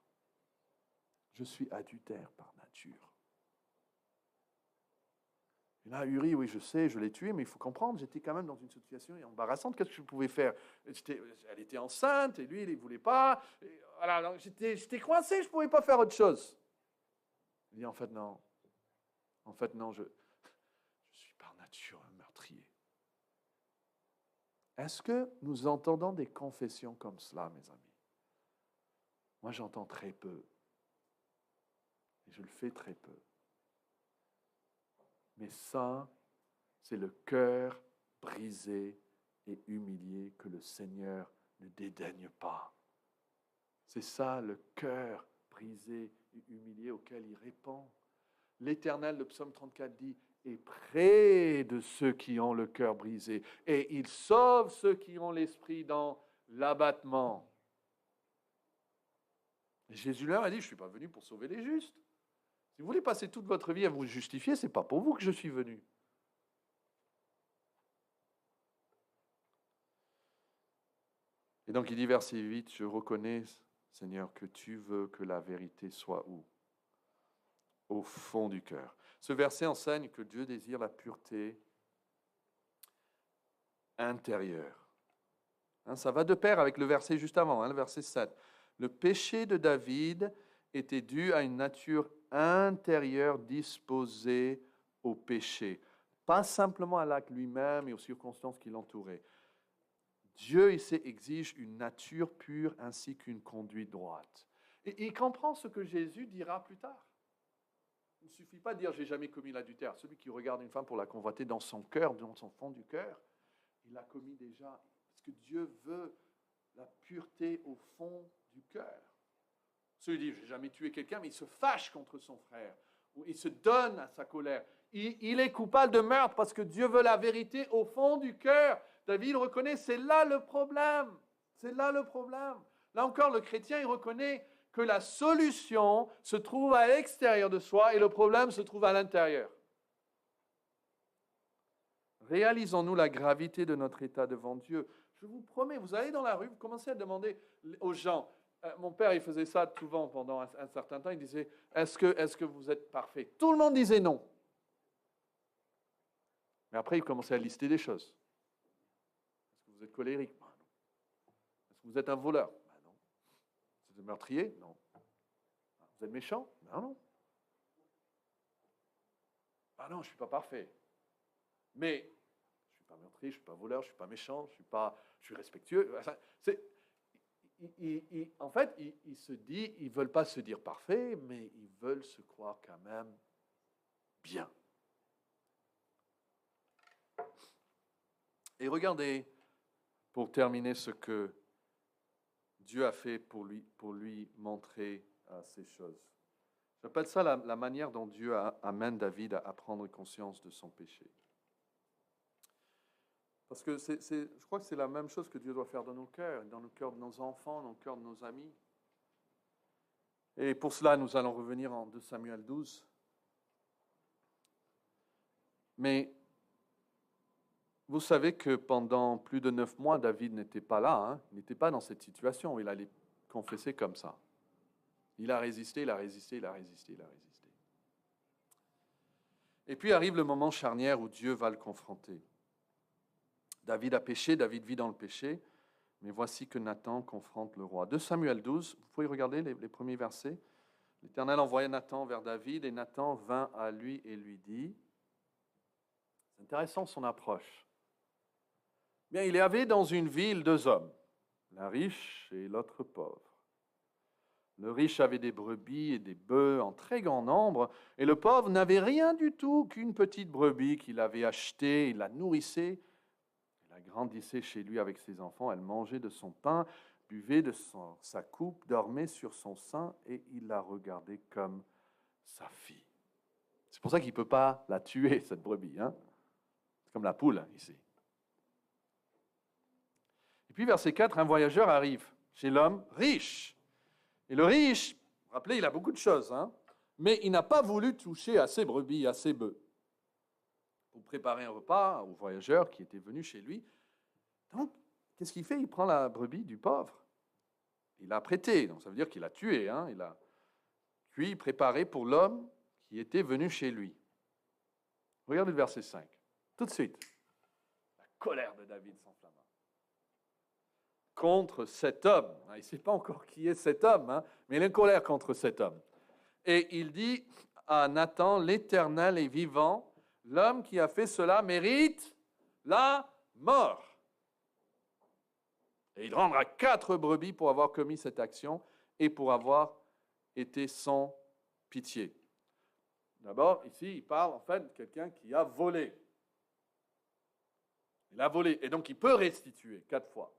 Je suis adultère par nature. Et là, Uri, oui, je sais, je l'ai tué, mais il faut comprendre, j'étais quand même dans une situation embarrassante. Qu'est-ce que je pouvais faire? Elle était enceinte, et lui, il ne voulait pas. Voilà, donc j'étais coincé, je ne pouvais pas faire autre chose. Il dit, en fait, non. En fait, non, je suis par nature un meurtrier. Est-ce que nous entendons des confessions comme cela, mes amis? Moi, j'entends très peu. Et je le fais très peu. Mais ça, c'est le cœur brisé et humilié que le Seigneur ne dédaigne pas. C'est ça, le cœur brisé et humilié auquel il répond. L'Éternel, le psaume 34 dit, est près de ceux qui ont le cœur brisé et il sauve ceux qui ont l'esprit dans l'abattement. Jésus leur a dit, je ne suis pas venu pour sauver les justes, Si vous voulez passer toute votre vie à vous justifier, ce n'est pas pour vous que je suis venu. Et donc il dit verset 8, je reconnais, Seigneur, que tu veux que la vérité soit où? Au fond du cœur. Ce verset enseigne que Dieu désire la pureté intérieure. Ça va de pair avec le verset juste avant, le verset 7. Le péché de David était dû à une nature intérieure disposée au péché. Pas simplement à l'acte lui-même et aux circonstances qui l'entouraient. Dieu ici exige une nature pure ainsi qu'une conduite droite. Et il comprend ce que Jésus dira plus tard. Il ne suffit pas de dire « j'ai jamais commis l'adultère ». Celui qui regarde une femme pour la convoiter dans son cœur, dans son fond du cœur, il l'a commis déjà. Parce que Dieu veut la pureté au fond du cœur. Celui qui dit « j'ai jamais tué quelqu'un », mais il se fâche contre son frère. Ou il se donne à sa colère. Il est coupable de meurtre parce que Dieu veut la vérité au fond du cœur. David reconnaît, c'est là le problème. C'est là le problème. Là encore, le chrétien, il reconnaît que la solution se trouve à l'extérieur de soi et le problème se trouve à l'intérieur. Réalisons-nous la gravité de notre état devant Dieu. Je vous promets, vous allez dans la rue, vous commencez à demander aux gens. Mon père, il faisait ça souvent pendant un certain temps. Il disait, est-ce que vous êtes parfait? Tout le monde disait non. Mais après, il commençait à lister des choses. Est-ce que vous êtes colérique? Ben non. Est-ce que vous êtes un voleur? Ben non. Vous êtes un meurtrier? Non. Vous êtes méchant? Ben non. Ben non, je ne suis pas parfait. Mais je ne suis pas meurtrier, je ne suis pas voleur, je ne suis pas méchant, je suis respectueux. En fait, ils se disent, ils ne veulent pas se dire parfait, mais ils veulent se croire quand même bien. Et regardez, pour terminer, ce que Dieu a fait pour lui montrer ces choses. J'appelle ça la manière dont Dieu amène David à prendre conscience de son péché. Parce que je crois que c'est la même chose que Dieu doit faire dans nos cœurs de nos enfants, dans le cœur de nos amis. Et pour cela, nous allons revenir en 2 Samuel 12. Mais vous savez que pendant plus de 9 mois, David n'était pas là. Il n'était pas dans cette situation où il allait confesser comme ça. Il a résisté, il a résisté, il a résisté, il a résisté. Et puis arrive le moment charnière où Dieu va le confronter. David a péché, David vit dans le péché, mais voici que Nathan confronte le roi. 2 Samuel 12, vous pouvez regarder les premiers versets. L'Éternel envoya Nathan vers David, et Nathan vint à lui et lui dit, c'est intéressant son approche. Bien, il y avait dans une ville 2 hommes, l'un riche et l'autre pauvre. Le riche avait des brebis et des bœufs en très grand nombre, et le pauvre n'avait rien du tout qu'une petite brebis qu'il avait achetée, il la nourrissait, il la grandissait chez lui avec ses enfants, elle mangeait de son pain, buvait de sa coupe, dormait sur son sein, et il la regardait comme sa fille. C'est pour ça qu'il ne peut pas la tuer, cette brebis. C'est comme la poule, ici. Et puis, verset 4, un voyageur arrive chez l'homme riche. Et le riche, vous vous rappelez, il a beaucoup de choses, mais il n'a pas voulu toucher à ses brebis, à ses bœufs, pour préparer un repas au voyageur qui était venu chez lui. Donc, qu'est-ce qu'il fait? Il prend la brebis du pauvre. Il l'a prêtée, donc ça veut dire qu'il l'a tuée. Il a cuit, préparé pour l'homme qui était venu chez lui. Regardez le verset 5. Tout de suite, la colère de David s'enflamma contre cet homme. Il ne sait pas encore qui est cet homme, mais il est en colère contre cet homme. Et il dit à Nathan, l'Éternel est vivant, l'homme qui a fait cela mérite la mort. Et il rendra 4 brebis pour avoir commis cette action et pour avoir été sans pitié. D'abord, ici, il parle en fait de quelqu'un qui a volé. Il a volé, et donc il peut restituer 4 fois.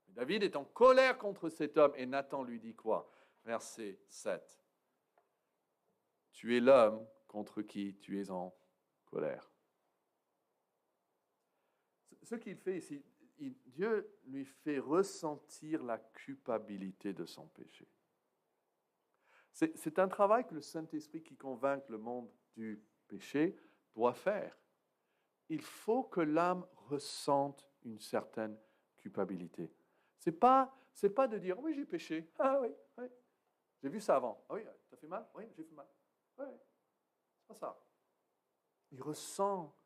David est en colère contre cet homme, et Nathan lui dit quoi? Verset 7. Tu es l'homme contre qui tu es en colère. Ce qu'il fait ici, Dieu lui fait ressentir la culpabilité de son péché. C'est un travail que le Saint-Esprit qui convainc le monde du péché doit faire. Il faut que l'âme ressente une certaine culpabilité. C'est pas de dire, oui, j'ai péché. Ah oui, oui. J'ai vu ça avant. Ah oui, ça fait mal? Oui, j'ai fait mal. Oui, oui. C'est pas ça. Il ressent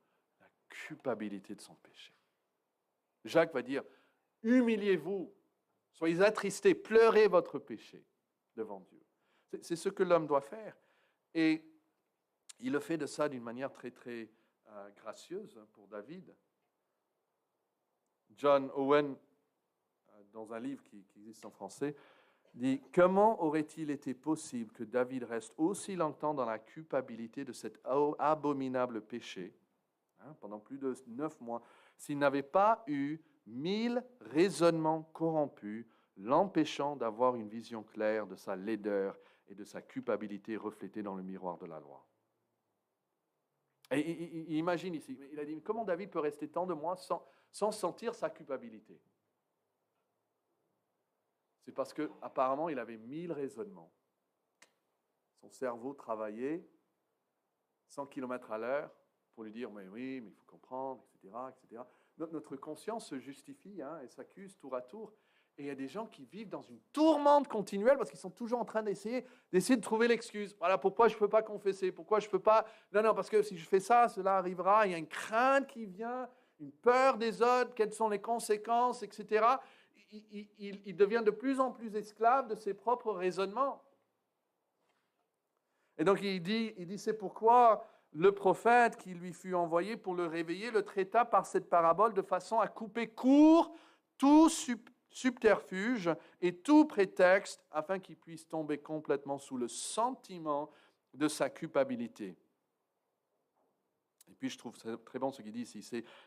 la culpabilité de son péché. Jacques va dire, humiliez-vous, soyez attristés, pleurez votre péché devant Dieu. C'est ce que l'homme doit faire. Et il le fait de ça d'une manière très, très gracieuse pour David. John Owen, dans un livre qui existe en français, dit « Comment aurait-il été possible que David reste aussi longtemps dans la culpabilité de cet abominable péché, pendant plus de 9 mois, s'il n'avait pas eu 1000 raisonnements corrompus l'empêchant d'avoir une vision claire de sa laideur et de sa culpabilité reflétée dans le miroir de la loi. » Et il imagine ici, il a dit, comment David peut rester tant de mois sans sentir sa culpabilité? C'est parce qu'apparemment, il avait 1000 raisonnements. Son cerveau travaillait 100 km à l'heure pour lui dire, mais oui, mais il faut comprendre, etc., etc. Notre conscience se justifie et s'accuse tour à tour. Et il y a des gens qui vivent dans une tourmente continuelle parce qu'ils sont toujours en train d'essayer de trouver l'excuse. Voilà, pourquoi je ne peux pas confesser? Pourquoi je ne peux pas... Non, parce que si je fais ça, cela arrivera. Il y a une crainte qui vient, une peur des autres, quelles sont les conséquences, etc. Il devient de plus en plus esclave de ses propres raisonnements. Et donc il dit c'est pourquoi le prophète qui lui fut envoyé pour le réveiller le traita par cette parabole de façon à couper court tout subterfuge et tout prétexte afin qu'il puisse tomber complètement sous le sentiment de sa culpabilité. Et puis je trouve très bon ce qu'il dit ici,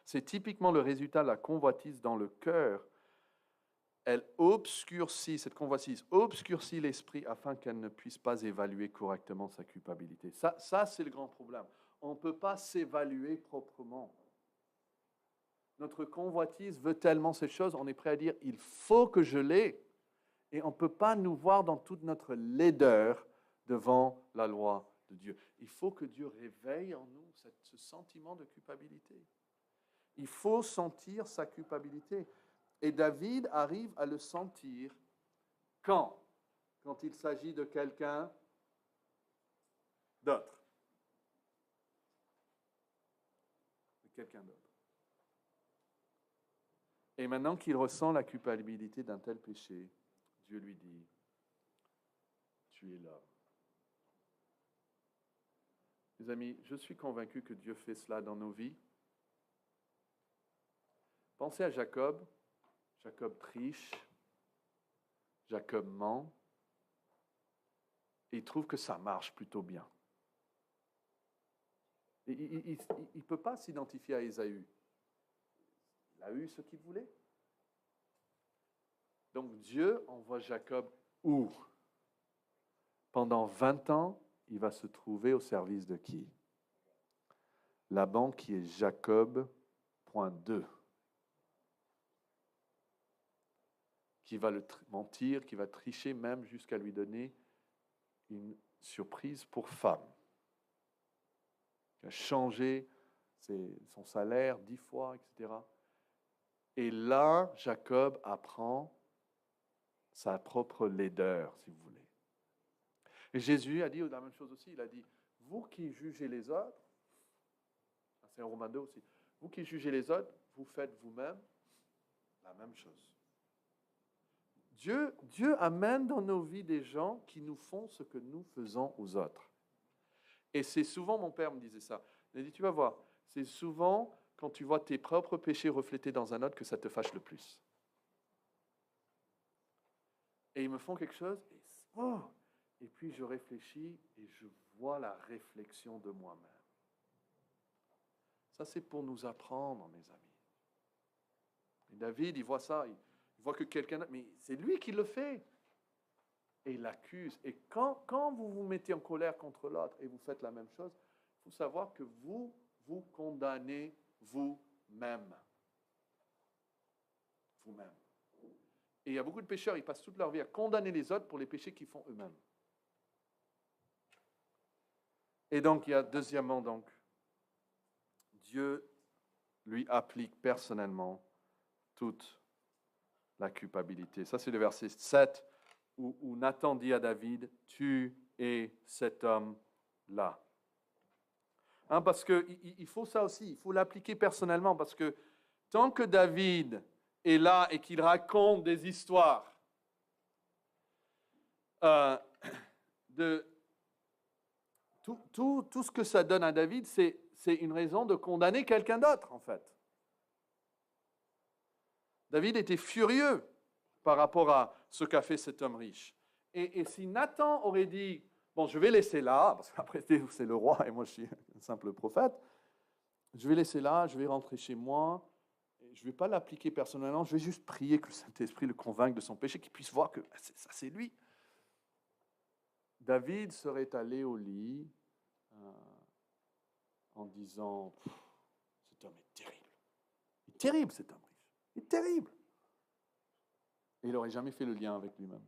c'est typiquement le résultat de la convoitise dans le cœur. Elle obscurcit, cette convoitise obscurcit l'esprit afin qu'elle ne puisse pas évaluer correctement sa culpabilité. Ça c'est le grand problème. On ne peut pas s'évaluer proprement. Notre convoitise veut tellement ces choses, on est prêt à dire, il faut que je l'ai. Et on ne peut pas nous voir dans toute notre laideur devant la loi de Dieu. Il faut que Dieu réveille en nous ce sentiment de culpabilité. Il faut sentir sa culpabilité. Et David arrive à le sentir quand? Quand il s'agit de quelqu'un d'autre. De quelqu'un d'autre. Et maintenant qu'il ressent la culpabilité d'un tel péché, Dieu lui dit, tu es l'homme. Mes amis, je suis convaincu que Dieu fait cela dans nos vies. Pensez à Jacob. Jacob triche. Jacob ment. Et il trouve que ça marche plutôt bien. Il ne peut pas s'identifier à Ésaü. Il a eu ce qu'il voulait. Donc Dieu envoie Jacob où? Pendant 20 ans, il va se trouver au service de qui? Laban qui est Jacob, point 2. Qui va le mentir, qui va tricher même jusqu'à lui donner une surprise pour femme. Qui a changé son salaire 10 fois, etc. Et là, Jacob apprend sa propre laideur, si vous voulez. Et Jésus a dit la même chose aussi, il a dit, vous qui jugez les autres, c'est en Romains 2 aussi, vous qui jugez les autres, vous faites vous-même la même chose. Dieu amène dans nos vies des gens qui nous font ce que nous faisons aux autres. Et c'est souvent, mon père me disait ça, il a dit, tu vas voir, c'est souvent quand tu vois tes propres péchés reflétés dans un autre que ça te fâche le plus. Et ils me font quelque chose, et puis je réfléchis et je vois la réflexion de moi-même. Ça, c'est pour nous apprendre, mes amis. Et David, il voit ça, il voit que quelqu'un... Mais c'est lui qui le fait. Et il l'accuse. Et quand vous vous mettez en colère contre l'autre et vous faites la même chose, il faut savoir que vous vous condamnez vous-même. Vous-même. Et il y a beaucoup de pécheurs, ils passent toute leur vie à condamner les autres pour les péchés qu'ils font eux-mêmes. Et donc, il y a deuxièmement, donc, Dieu lui applique personnellement toute la culpabilité. Ça, c'est le verset 7 où Nathan dit à David, tu es cet homme-là. Hein, parce qu'il faut ça aussi, il faut l'appliquer personnellement, parce que tant que David est là et qu'il raconte des histoires tout ce que ça donne à David, c'est une raison de condamner quelqu'un d'autre, en fait. David était furieux par rapport à ce qu'a fait cet homme riche. Et si Nathan aurait dit, bon, je vais laisser là, parce qu'après c'est le roi et moi je suis un simple prophète, je vais laisser là, je vais rentrer chez moi, je ne vais pas l'appliquer personnellement, je vais juste prier que le Saint-Esprit le convainque de son péché, qu'il puisse voir que ça c'est lui. David serait allé au lit en disant, cet homme est terrible. Il est terrible cet homme riche, il est terrible. Et il n'aurait jamais fait le lien avec lui-même.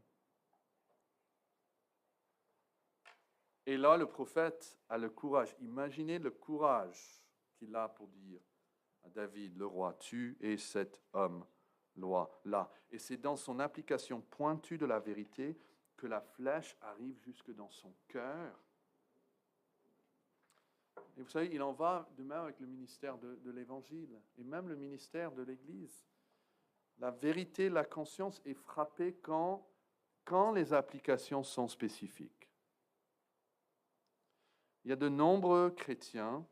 Et là, le prophète a le courage. Imaginez le courage qu'il a pour dire à David, le roi, tu es cet homme-là. Et c'est dans son application pointue de la vérité que la flèche arrive jusque dans son cœur. Et vous savez, il en va de même avec le ministère de l'Évangile et même le ministère de l'Église. La vérité, la conscience est frappée quand les applications sont spécifiques. Il y a de nombreux chrétiens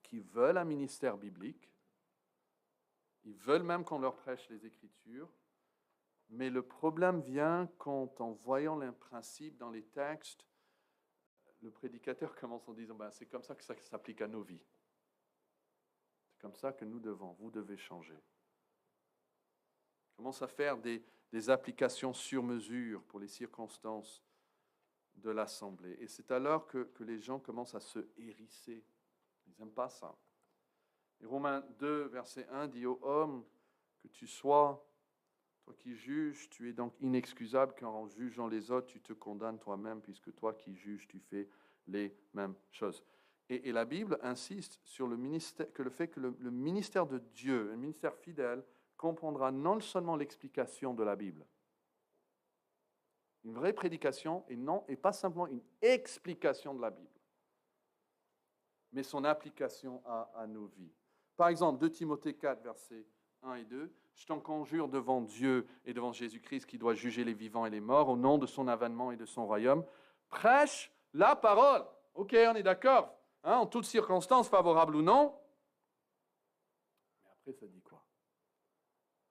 qui veulent un ministère biblique, ils veulent même qu'on leur prêche les Écritures, mais le problème vient quand, en voyant les principes dans les textes, le prédicateur commence en disant c'est comme ça que ça s'applique à nos vies. C'est comme ça que vous devez changer. Il commence à faire des applications sur mesure pour les circonstances de l'assemblée. Et c'est alors que les gens commencent à se hérisser. Ils n'aiment pas ça. Et Romains 2, verset 1 dit, ô homme, que tu sois, toi qui juges, tu es donc inexcusable, car en jugeant les autres, tu te condamnes toi-même, puisque toi qui juges, tu fais les mêmes choses. Et la Bible insiste sur le fait que le ministère de Dieu, un ministère fidèle, comprendra non seulement l'explication de la Bible, une vraie prédication, et pas simplement une explication de la Bible, mais son application à nos vies. Par exemple, 2 Timothée 4, versets 1 et 2, « Je t'en conjure devant Dieu et devant Jésus-Christ qui doit juger les vivants et les morts, au nom de son avènement et de son royaume, prêche la parole. » Ok, on est d'accord, hein, en toutes circonstances, favorables ou non. Mais après, ça dit quoi?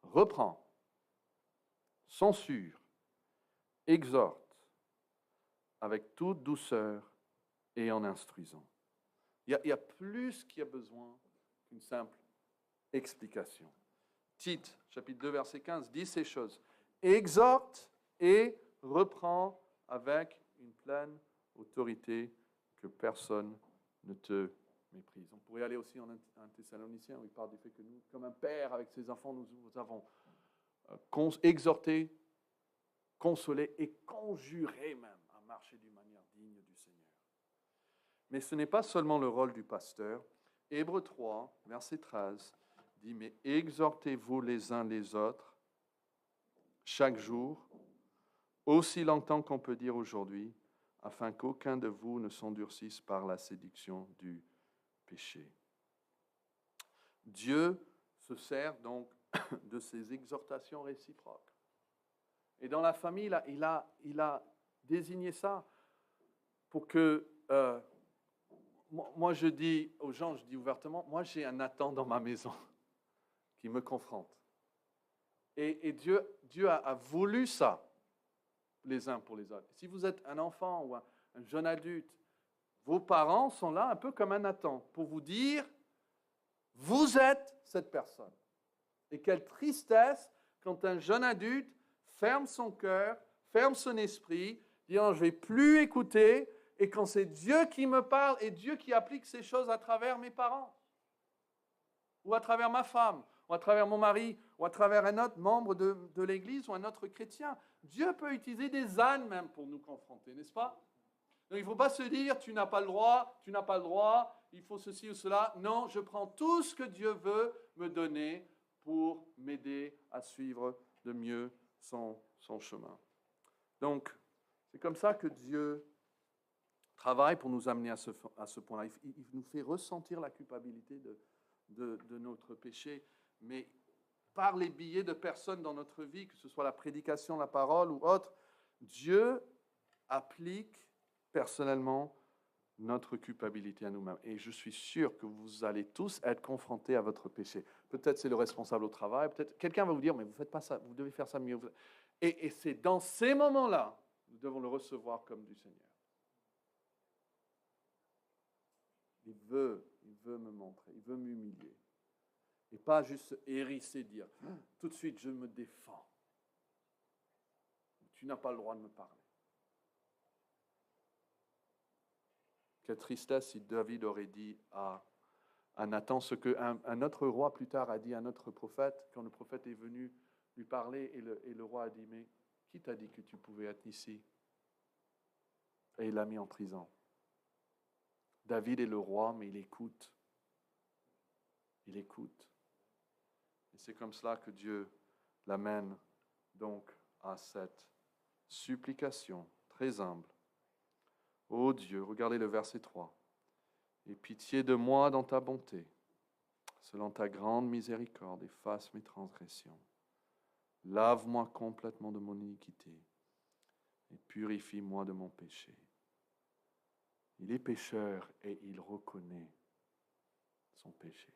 Reprends, censure, exhorte, avec toute douceur et en instruisant. Il y a plus qu'il y a besoin qu'une simple explication. Tite, chapitre 2, verset 15, dit ces choses. Exhorte et reprend avec une pleine autorité que personne ne te méprise. On pourrait aller aussi en 1 Thessaloniciens où il parle du fait que nous, comme un père avec ses enfants, nous avons exhorté, consolé et conjuré même à marcher d'une manière digne du Seigneur. Mais ce n'est pas seulement le rôle du pasteur. Hébreux 3, verset 13, dit « Mais exhortez-vous les uns les autres chaque jour, aussi longtemps qu'on peut dire aujourd'hui, afin qu'aucun de vous ne s'endurcisse par la séduction du péché. » Dieu se sert donc de ces exhortations réciproques. Et dans la famille, il a désigné ça pour que... moi, je dis aux gens, je dis ouvertement, moi, j'ai un Nathan dans ma maison qui me confronte. Et Dieu a voulu ça, les uns pour les autres. Si vous êtes un enfant ou un jeune adulte, vos parents sont là un peu comme un Nathan pour vous dire, vous êtes cette personne. Et quelle tristesse quand un jeune adulte ferme son cœur, ferme son esprit, disant, je ne vais plus écouter, et quand c'est Dieu qui me parle et Dieu qui applique ces choses à travers mes parents, ou à travers ma femme, ou à travers mon mari, ou à travers un autre membre de l'Église, ou un autre chrétien. Dieu peut utiliser des ânes même pour nous confronter, n'est-ce pas? Donc il ne faut pas se dire, tu n'as pas le droit, tu n'as pas le droit, il faut ceci ou cela. Non, je prends tout ce que Dieu veut me donner pour m'aider à suivre de mieux son chemin. Donc, c'est comme ça que Dieu travaille pour nous amener à ce point-là. Il nous fait ressentir la culpabilité de notre péché, mais par les billets de personnes dans notre vie, que ce soit la prédication, la parole ou autre, Dieu applique personnellement notre culpabilité à nous-mêmes. Et je suis sûr que vous allez tous être confrontés à votre péché. Peut-être c'est le responsable au travail, peut-être quelqu'un va vous dire, mais vous ne faites pas ça, vous devez faire ça mieux. Et c'est dans ces moments-là, nous devons le recevoir comme du Seigneur. Il veut me montrer, il veut m'humilier. Et pas juste hérisser, dire, tout de suite je me défends. Tu n'as pas le droit de me parler. Quelle tristesse si David aurait dit à Nathan ce qu'un autre roi plus tard a dit à un autre prophète, quand le prophète est venu lui parler, et le roi a dit, mais qui t'a dit que tu pouvais être ici? Et il l'a mis en prison. David est le roi, mais il écoute. Il écoute. Et c'est comme cela que Dieu l'amène donc à cette supplication très humble. Ô Dieu, regardez le verset 3. Aie pitié de moi dans ta bonté, selon ta grande miséricorde, efface mes transgressions. Lave-moi complètement de mon iniquité et purifie-moi de mon péché. Il est pécheur et il reconnaît son péché.